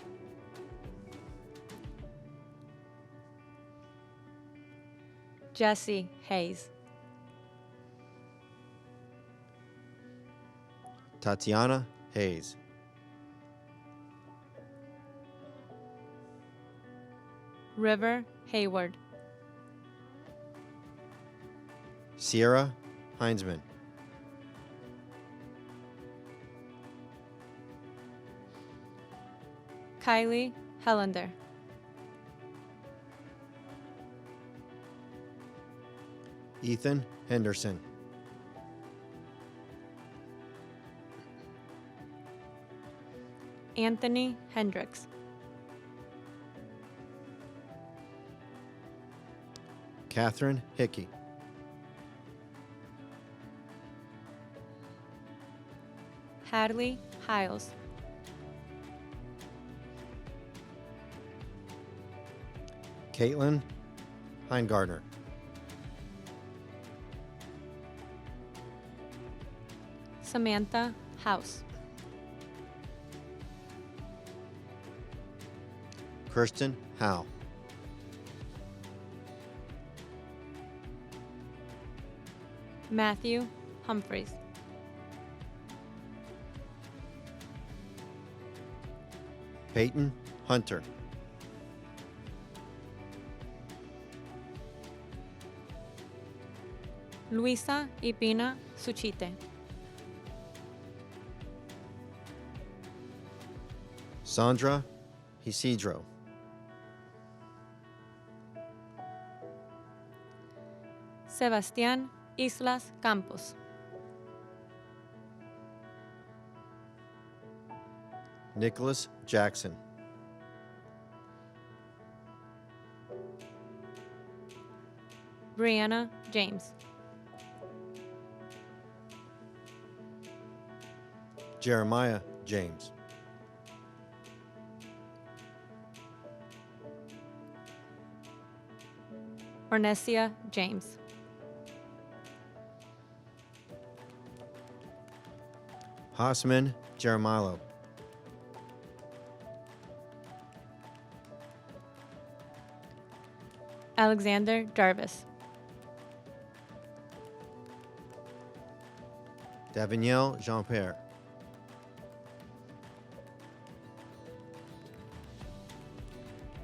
Jesse Hayes. Tatiana Hayes. River Hayward. Sierra Heinzman. Kylie Hellender. Ethan Henderson. Anthony Hendricks. Catherine Hickey. Hadley Hiles. Caitlin Heingardner. Samantha House. Kirsten Howe. Matthew Humphreys. Peyton Hunter. Luisa Ipina Suchite. Sandra Isidro. Sebastián Islas Campos. Nicholas Jackson. Brianna James. Jeremiah James. Ornesia James. Hasman Jeremilo. Alexander Jarvis. Daviniel Jean-Pierre.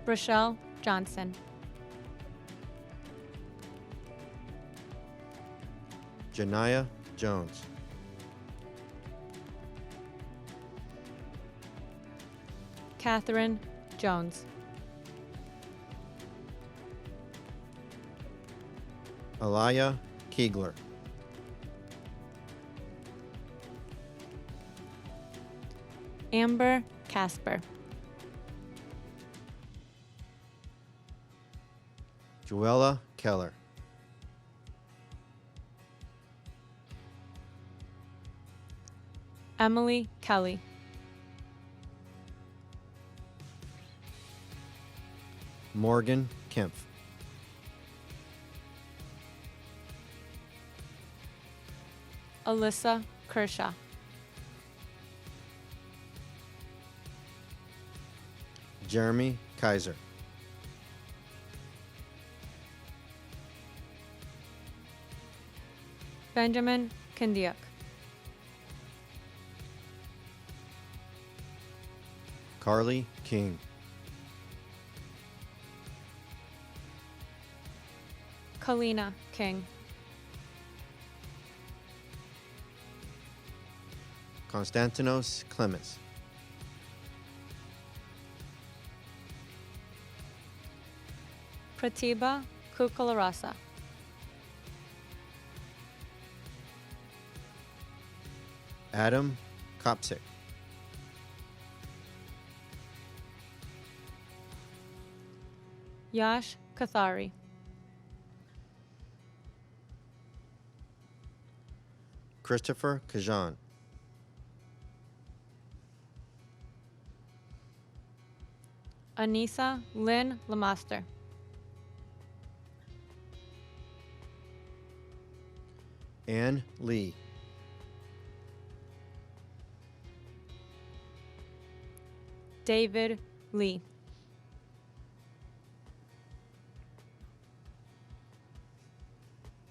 Rochelle Johnson. Janiyah Jones. Catherine Jones. Alaya Keegler. Amber Casper. Joella Keller. Emily Kelly. Morgan Kempf. Alyssa Kershaw. Jeremy Kaiser. Benjamin Kandiuk. Carly King. Kalina King. Konstantinos Clements. Pratibha Kukalarasa. Adam Kopsik. Yash Kathari. Christopher Kajan. Anissa Lynn Lamaster. Ann Lee. David Lee.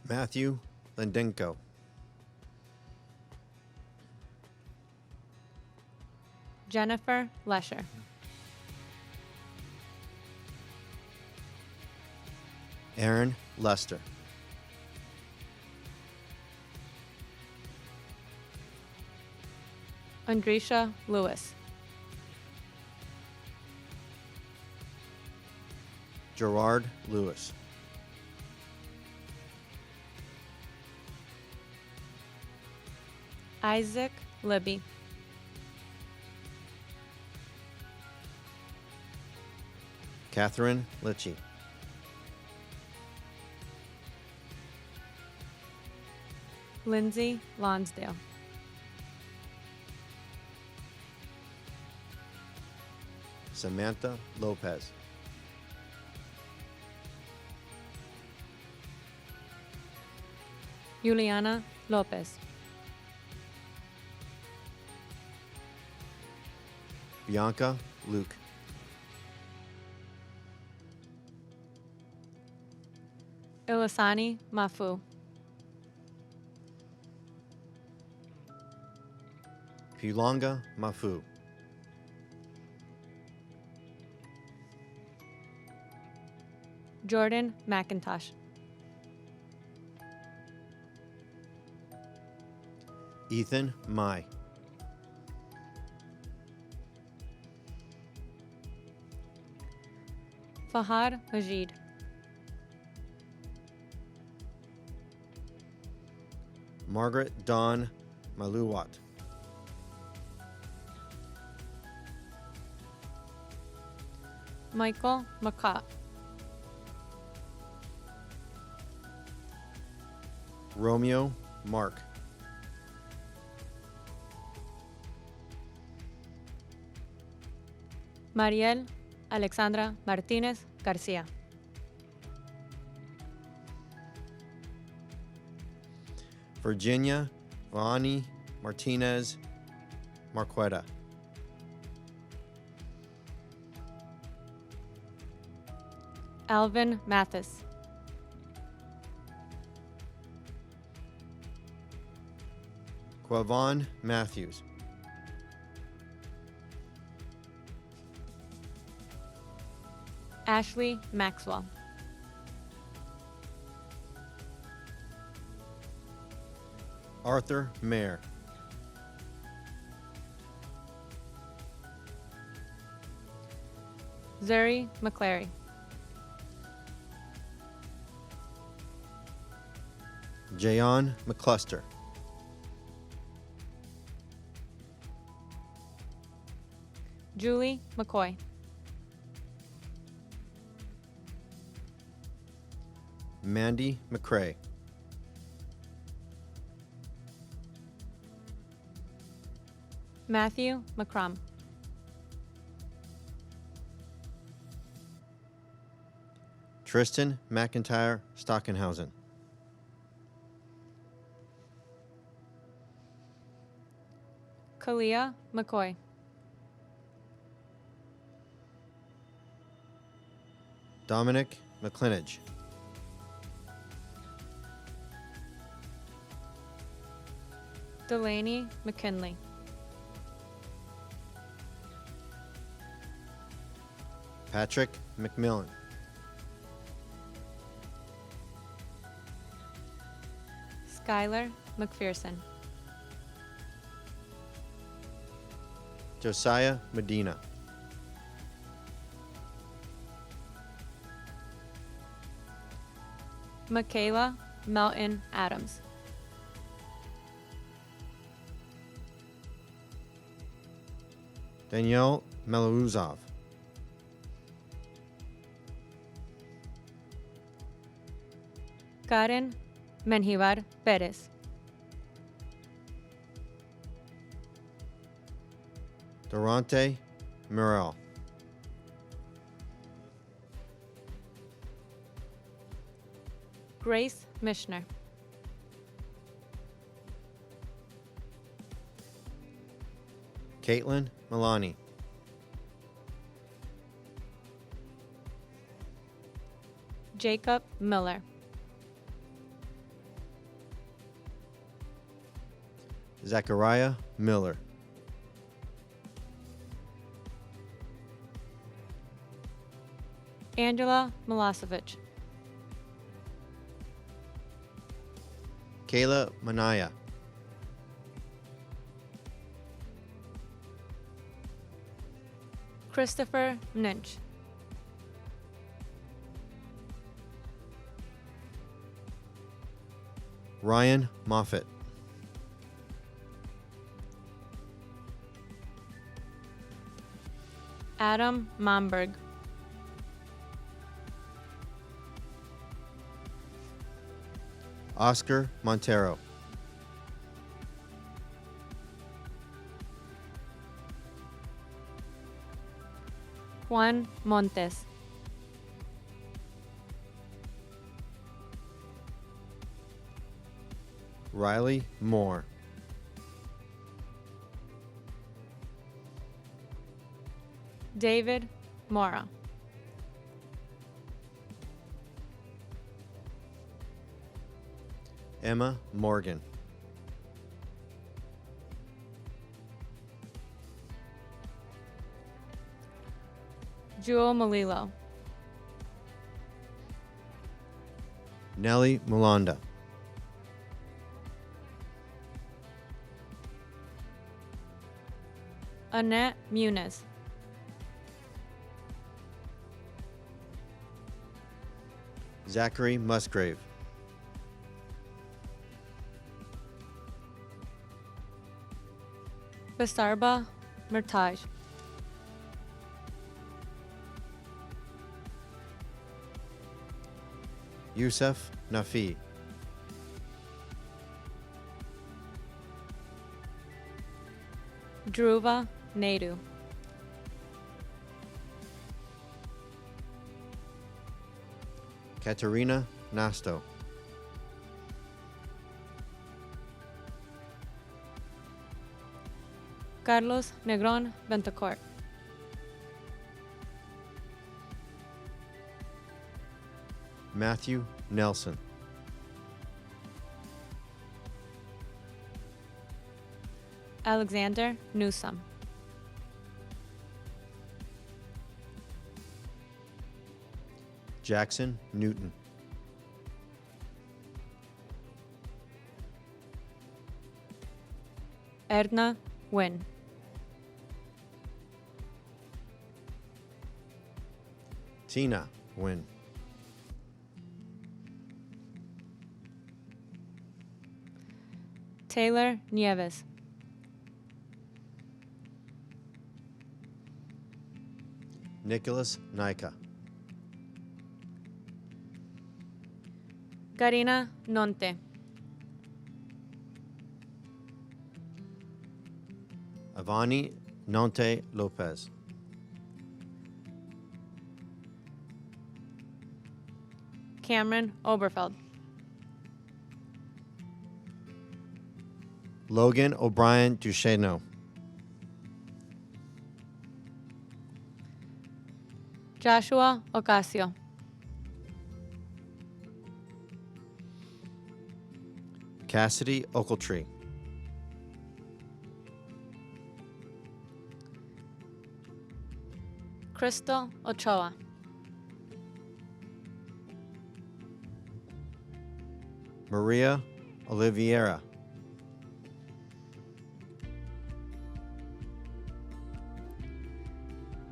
Matthew Lendenko. Jennifer Lesher. Aaron Lester. Andresha Lewis. Gerard Lewis. Isaac Libby. Catherine Litchie. Lindsay Lonsdale. Samantha Lopez. Juliana Lopez. Bianca Luke. Ilisani Mafu. Pulonga Mafu. Jordan McIntosh. Ethan Mai. Fahad Majid. Margaret Dawn Maluwat. Michael McCott. Romeo Mark. Mariel Alexandra Martinez Garcia. Virginia Vani Martinez Marqueta. Alvin Mathis. Quavon Matthews. Ashley Maxwell. Arthur Mayer. Zuri McClary. Jayon McCluster. Julie McCoy. Mandy McCrae. Matthew McCrum. Tristan McIntyre Stockenhausen. Kalia McCoy. Dominic McClinage. Delaney McKinley. Patrick McMillan. Skylar McPherson. Josiah Medina. Michaela Melton Adams. Danielle Melouzov. Karen Menjivar Perez. Durante Murrell. Grace Mishner. Caitlin Milani. Jacob Miller. Zachariah Miller. Angela Milosevic. Kayla Manaya. Christopher Mnich. Ryan Moffett. Adam Momberg. Oscar Montero. Juan Montes. Riley Moore. David Mora. Emma Morgan. Jewel Malilo. Nellie Mulanda. Annette Muniz. Zachary Musgrave. Basarba Murtaj. Yusuf Nafi. Dhruva Naidu. Katerina Nasto. Carlos Negron Bentecourt. Matthew Nelson. Alexander Newsom. Jackson Newton. Edna Wynn. Tina Wynn. Taylor Nieves. Nicholas Nika. Karina Nonte. Avani Nonte Lopez. Cameron Oberfeld. Logan O'Brien Duchesneau. Joshua Ocasio. Cassidy Ochiltree. Crystal Ochoa. Maria Oliveira.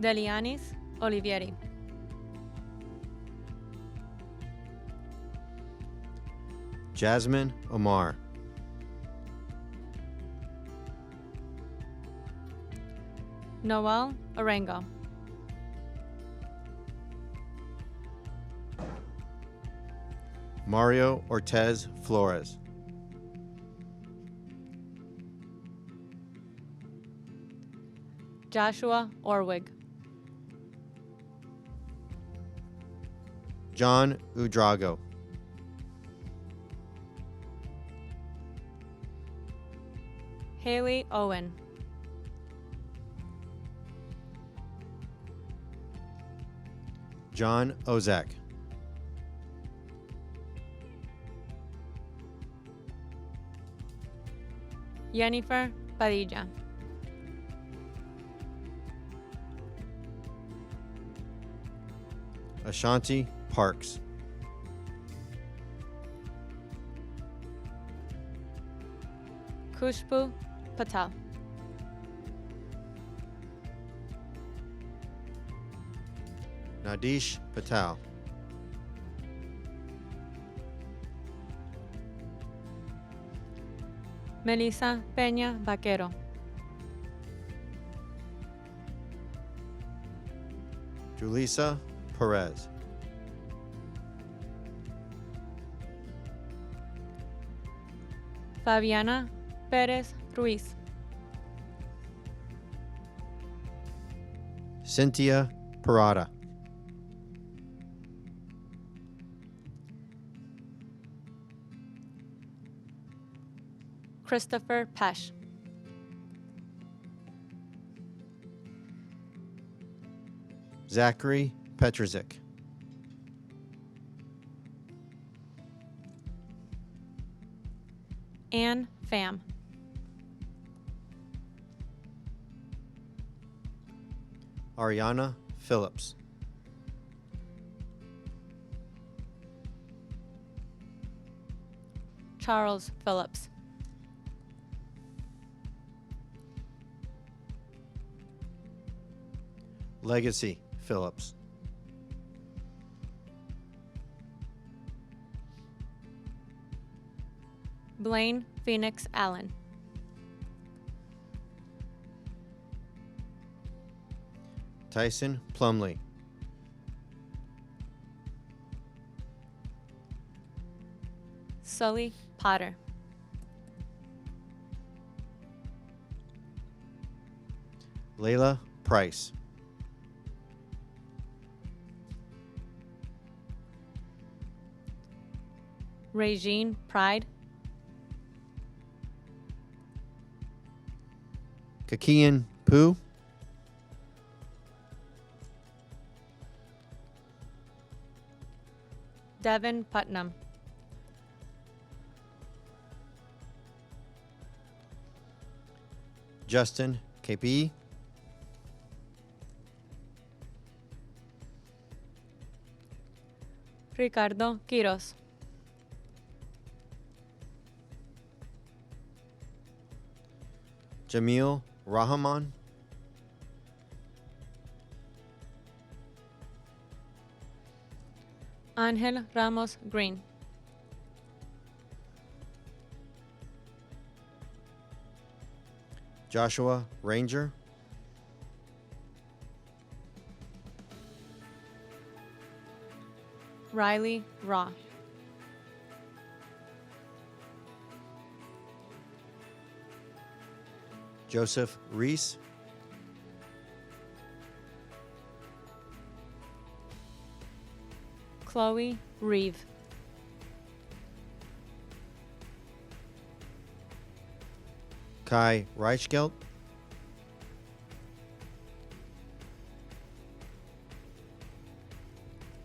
Delianis Olivieri. Jasmine Omar. Noel Orengo. Mario Ortez Flores. Joshua Orwig. John Udrago. Haley Owen. John Ozak. Jennifer Padilla. Ashanti Parks. Kushbu Patel. Nadish Patel. Melissa Peña Vaquero. Julissa Perez. Fabiana Pérez Ruiz. Cynthia Parada. Christopher Pesh. Zachary Petrozik. Anne Pham. Ariana Phillips. Charles Phillips. Legacy Phillips. Blaine Phoenix Allen. Tyson Plumley. Sully Potter. Layla Price. Regine Pride. Kakian Pooh. Devin Putnam. Justin KP. Ricardo Quiros. Jamil Rahman. Ángel Ramos Green. Joshua Ranger. Riley Raw. Joseph Reese. Chloe Reeve. Kai Reichgelt.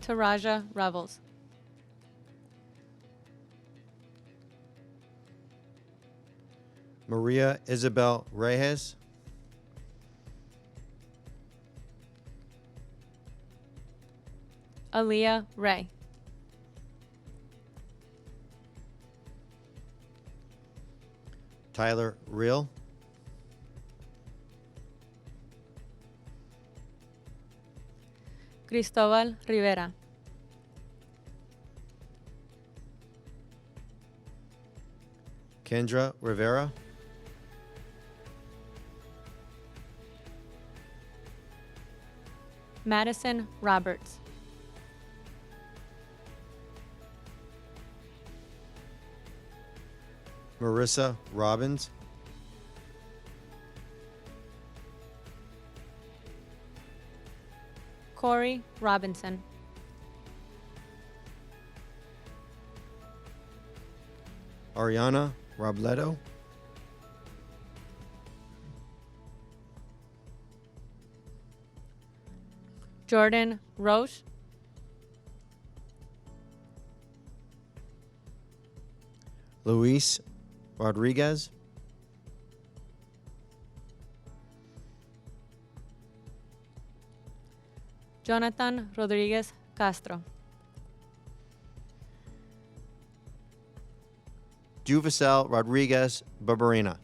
Taraja Revels. Maria Isabel Reyes. Aaliyah Ray. Tyler Real. Cristóbal Rivera. Kendra Rivera. Madison Roberts. Marissa Robbins. Corey Robinson. Ariana Robledo. Jordan Roche. Luis Rodriguez. Jonathan Rodriguez Castro. Juvicel Rodriguez Barbarina.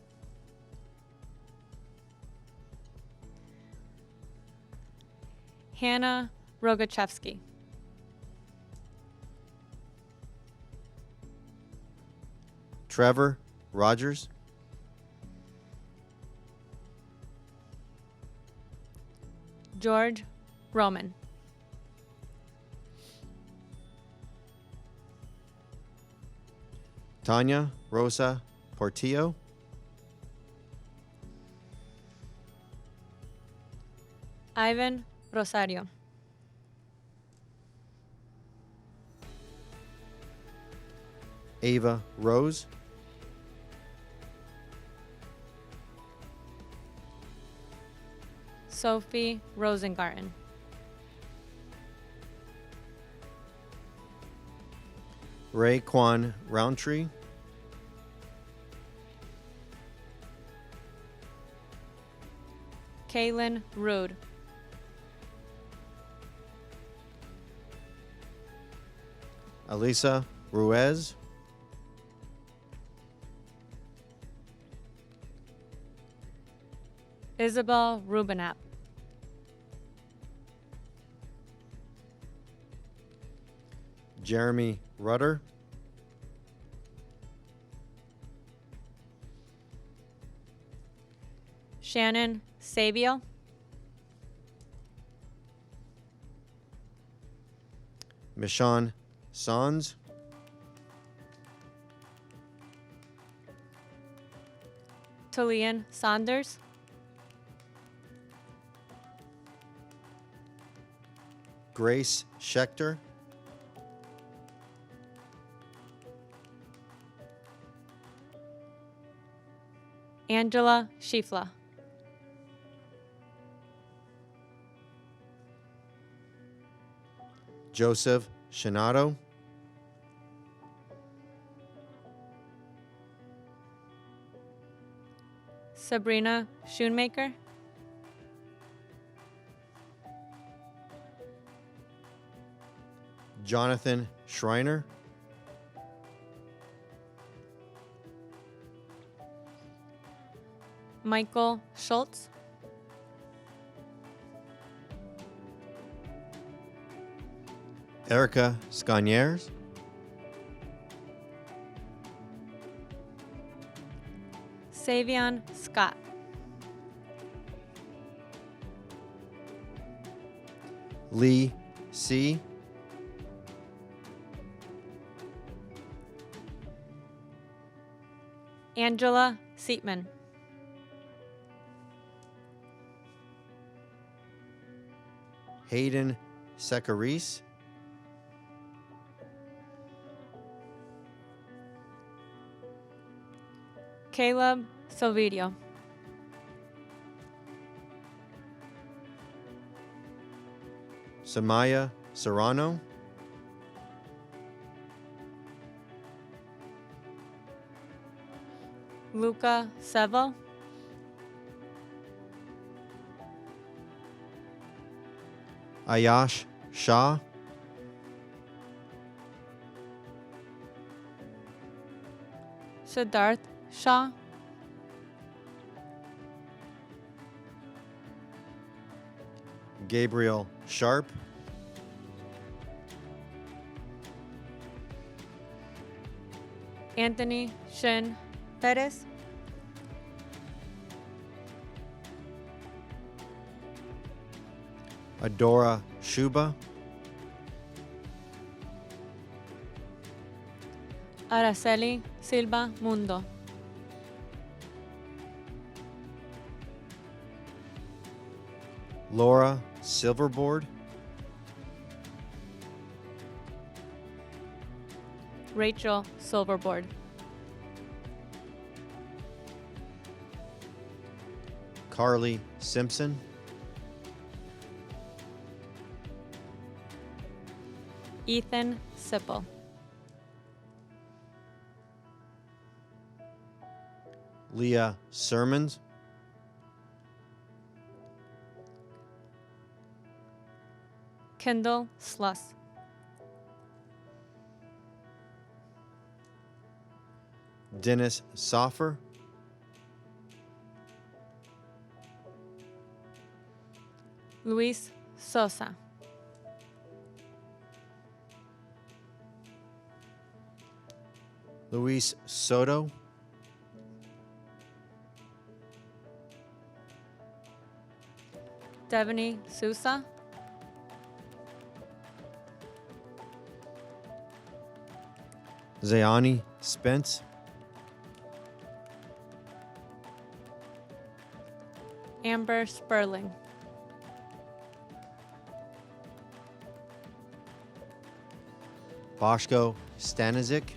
Hannah Rogachevsky. Trevor Rogers. George Roman. Tanya Rosa Portillo. Ivan Rosario. Ava Rose. Sophie Rosengarten. Ray Kwan Roundtree. Kaylin Rude. Elisa Ruiz. Isabel Rubenap. Jeremy Rudder. Shannon Sabio. Michonne Sans. Talian Saunders. Grace Schechter. Angela Schiefla. Joseph Shinato. Sabrina Schoonmaker. Jonathan Schreiner. Michael Schultz. Erica Scaniers. Savion Scott. Lee C. Angela Seatman. Hayden Secaris. Caleb Silverio. Samaya Serrano. Luca Sevo. Ayash Shah. Siddharth Shah. Gabriel Sharp. Anthony Shin Perez. Adora Shuba. Araceli Silva Mundo. Laura Silverboard. Rachel Silverboard. Carly Simpson. Ethan Sipple. Leah Sermons. Kendall Sluss. Dennis Soffer. Luis Sosa. Luis Soto. Devaney Sousa. Zayani Spence. Amber Sperling. Boshko Stanizik.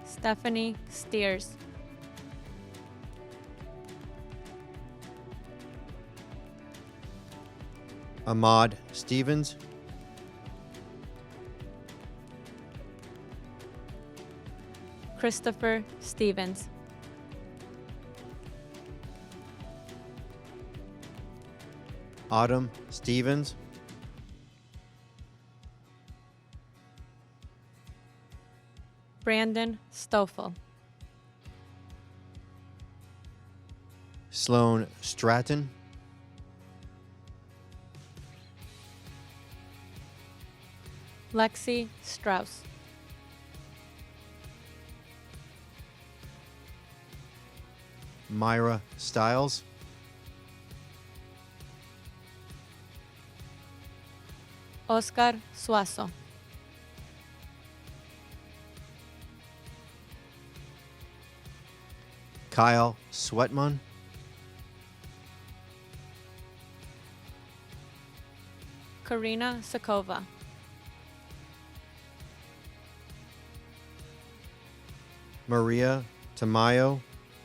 Stephanie Steers. Ahmad Stevens, Christopher Stevens, Autumn Stevens, Brandon Stoffel, Sloan Stratton, Lexi Strauss, Myra Stiles, Oscar Suazo, Kyle Sweatman, Karina Sakova, Maria Tamayo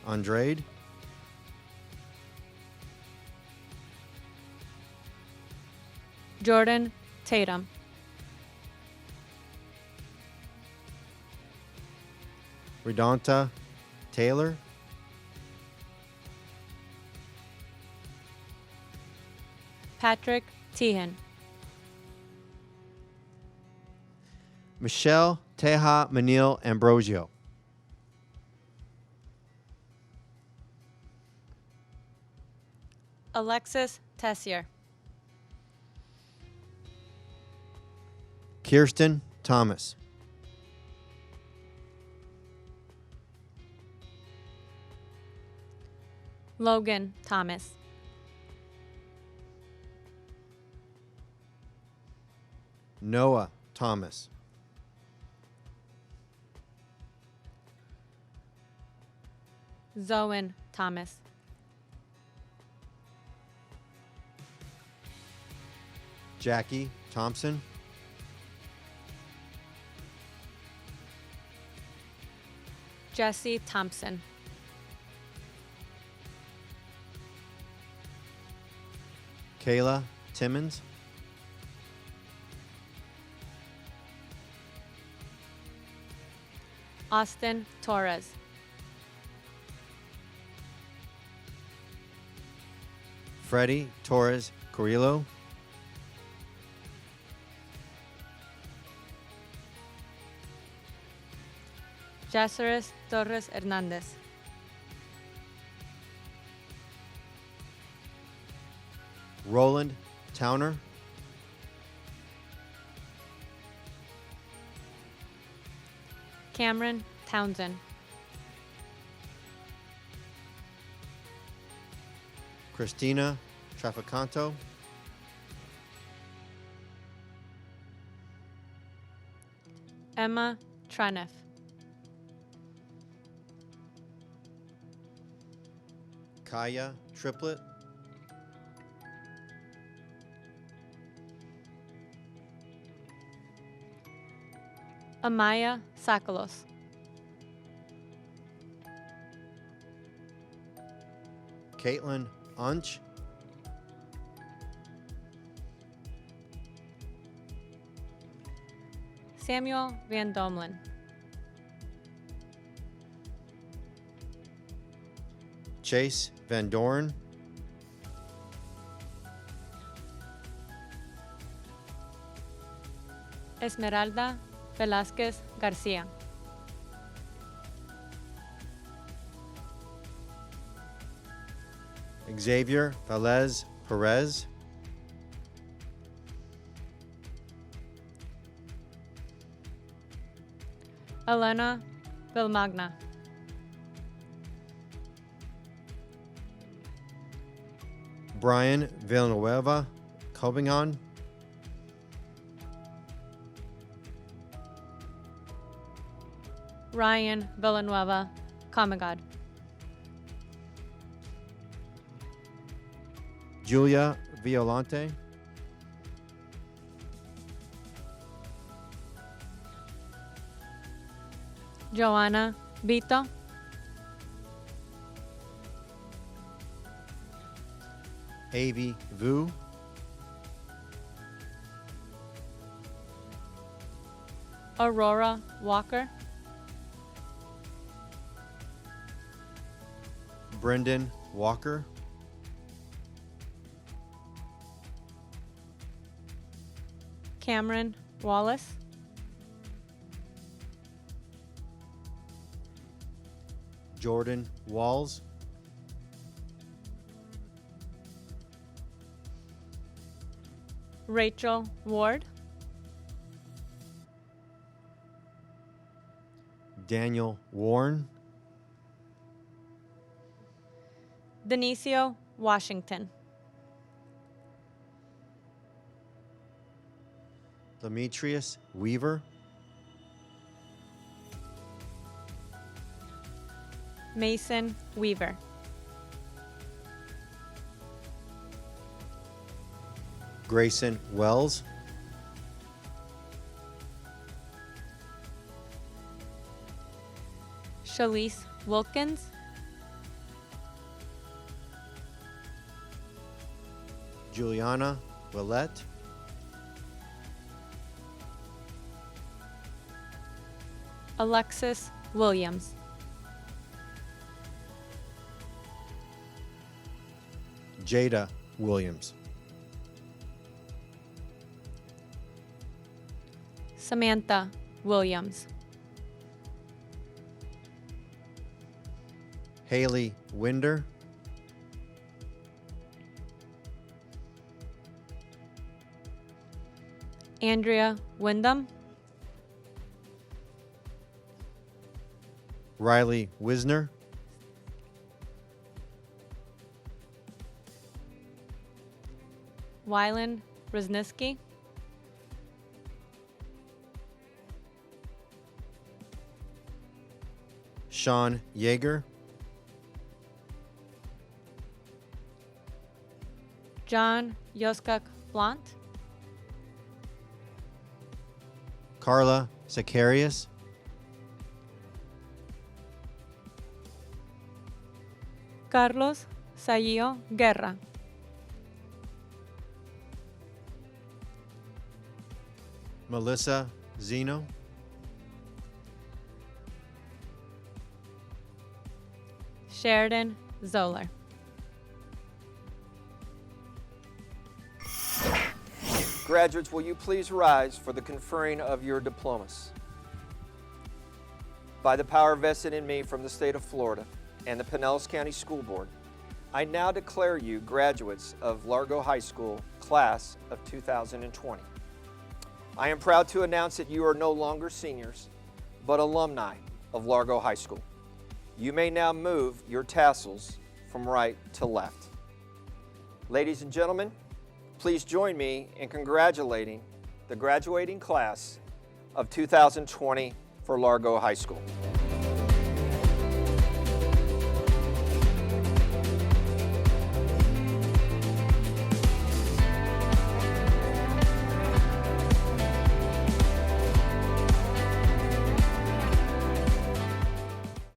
Andrade, Jordan Tatum, Redonta Taylor, Patrick Tehan, Michelle Teja Manil Ambrosio, Alexis Tessier, Kirsten Thomas, Logan Thomas, Noah Thomas, Zoen Thomas, Jackie Thompson, Jesse Thompson, Kayla Timmons, Austin Torres, Freddie Torres Carrillo, Jaceres Torres Hernandez, Roland Towner, Cameron Townsend, Christina Traficanto, Emma Traneff, Kaya Triplet, Amaya Sakalos, Caitlin Unch, Samuel Van Domlin, Chase Van Doren, Esmeralda Velázquez Garcia, Xavier Velez Perez, Elena Vilmagna, Brian Villanueva Cobingon, Ryan Villanueva Comagod, Julia Violante, Joanna Vito, Avi Vu, Aurora Walker, Brendan Walker, Cameron Wallace, Jordan Walls, Rachel Ward, Daniel Warren, Denicio Washington, Demetrius Weaver, Mason Weaver, Grayson Wells, Shalise Wilkins, Juliana Willette, Alexis Williams, Jada Williams, Samantha Williams, Haley Winder, Andrea Wyndham, Riley Wisner, Wylan Rosniski, Sean Yeager, John Yoskak Blunt, Carla Zacharias, Carlos Sayo Guerra, Melissa Zeno, Sheridan Zoller. Graduates, will you please rise for the conferring of your diplomas? By the power vested in me from the state of Florida and the Pinellas County School Board, I now declare you graduates of Largo High School, class of 2020. I am proud to announce that you are no longer seniors, but alumni of Largo High School. You may now move your tassels from right to left. Ladies and gentlemen, please join me in congratulating the graduating class of 2020 for Largo High School.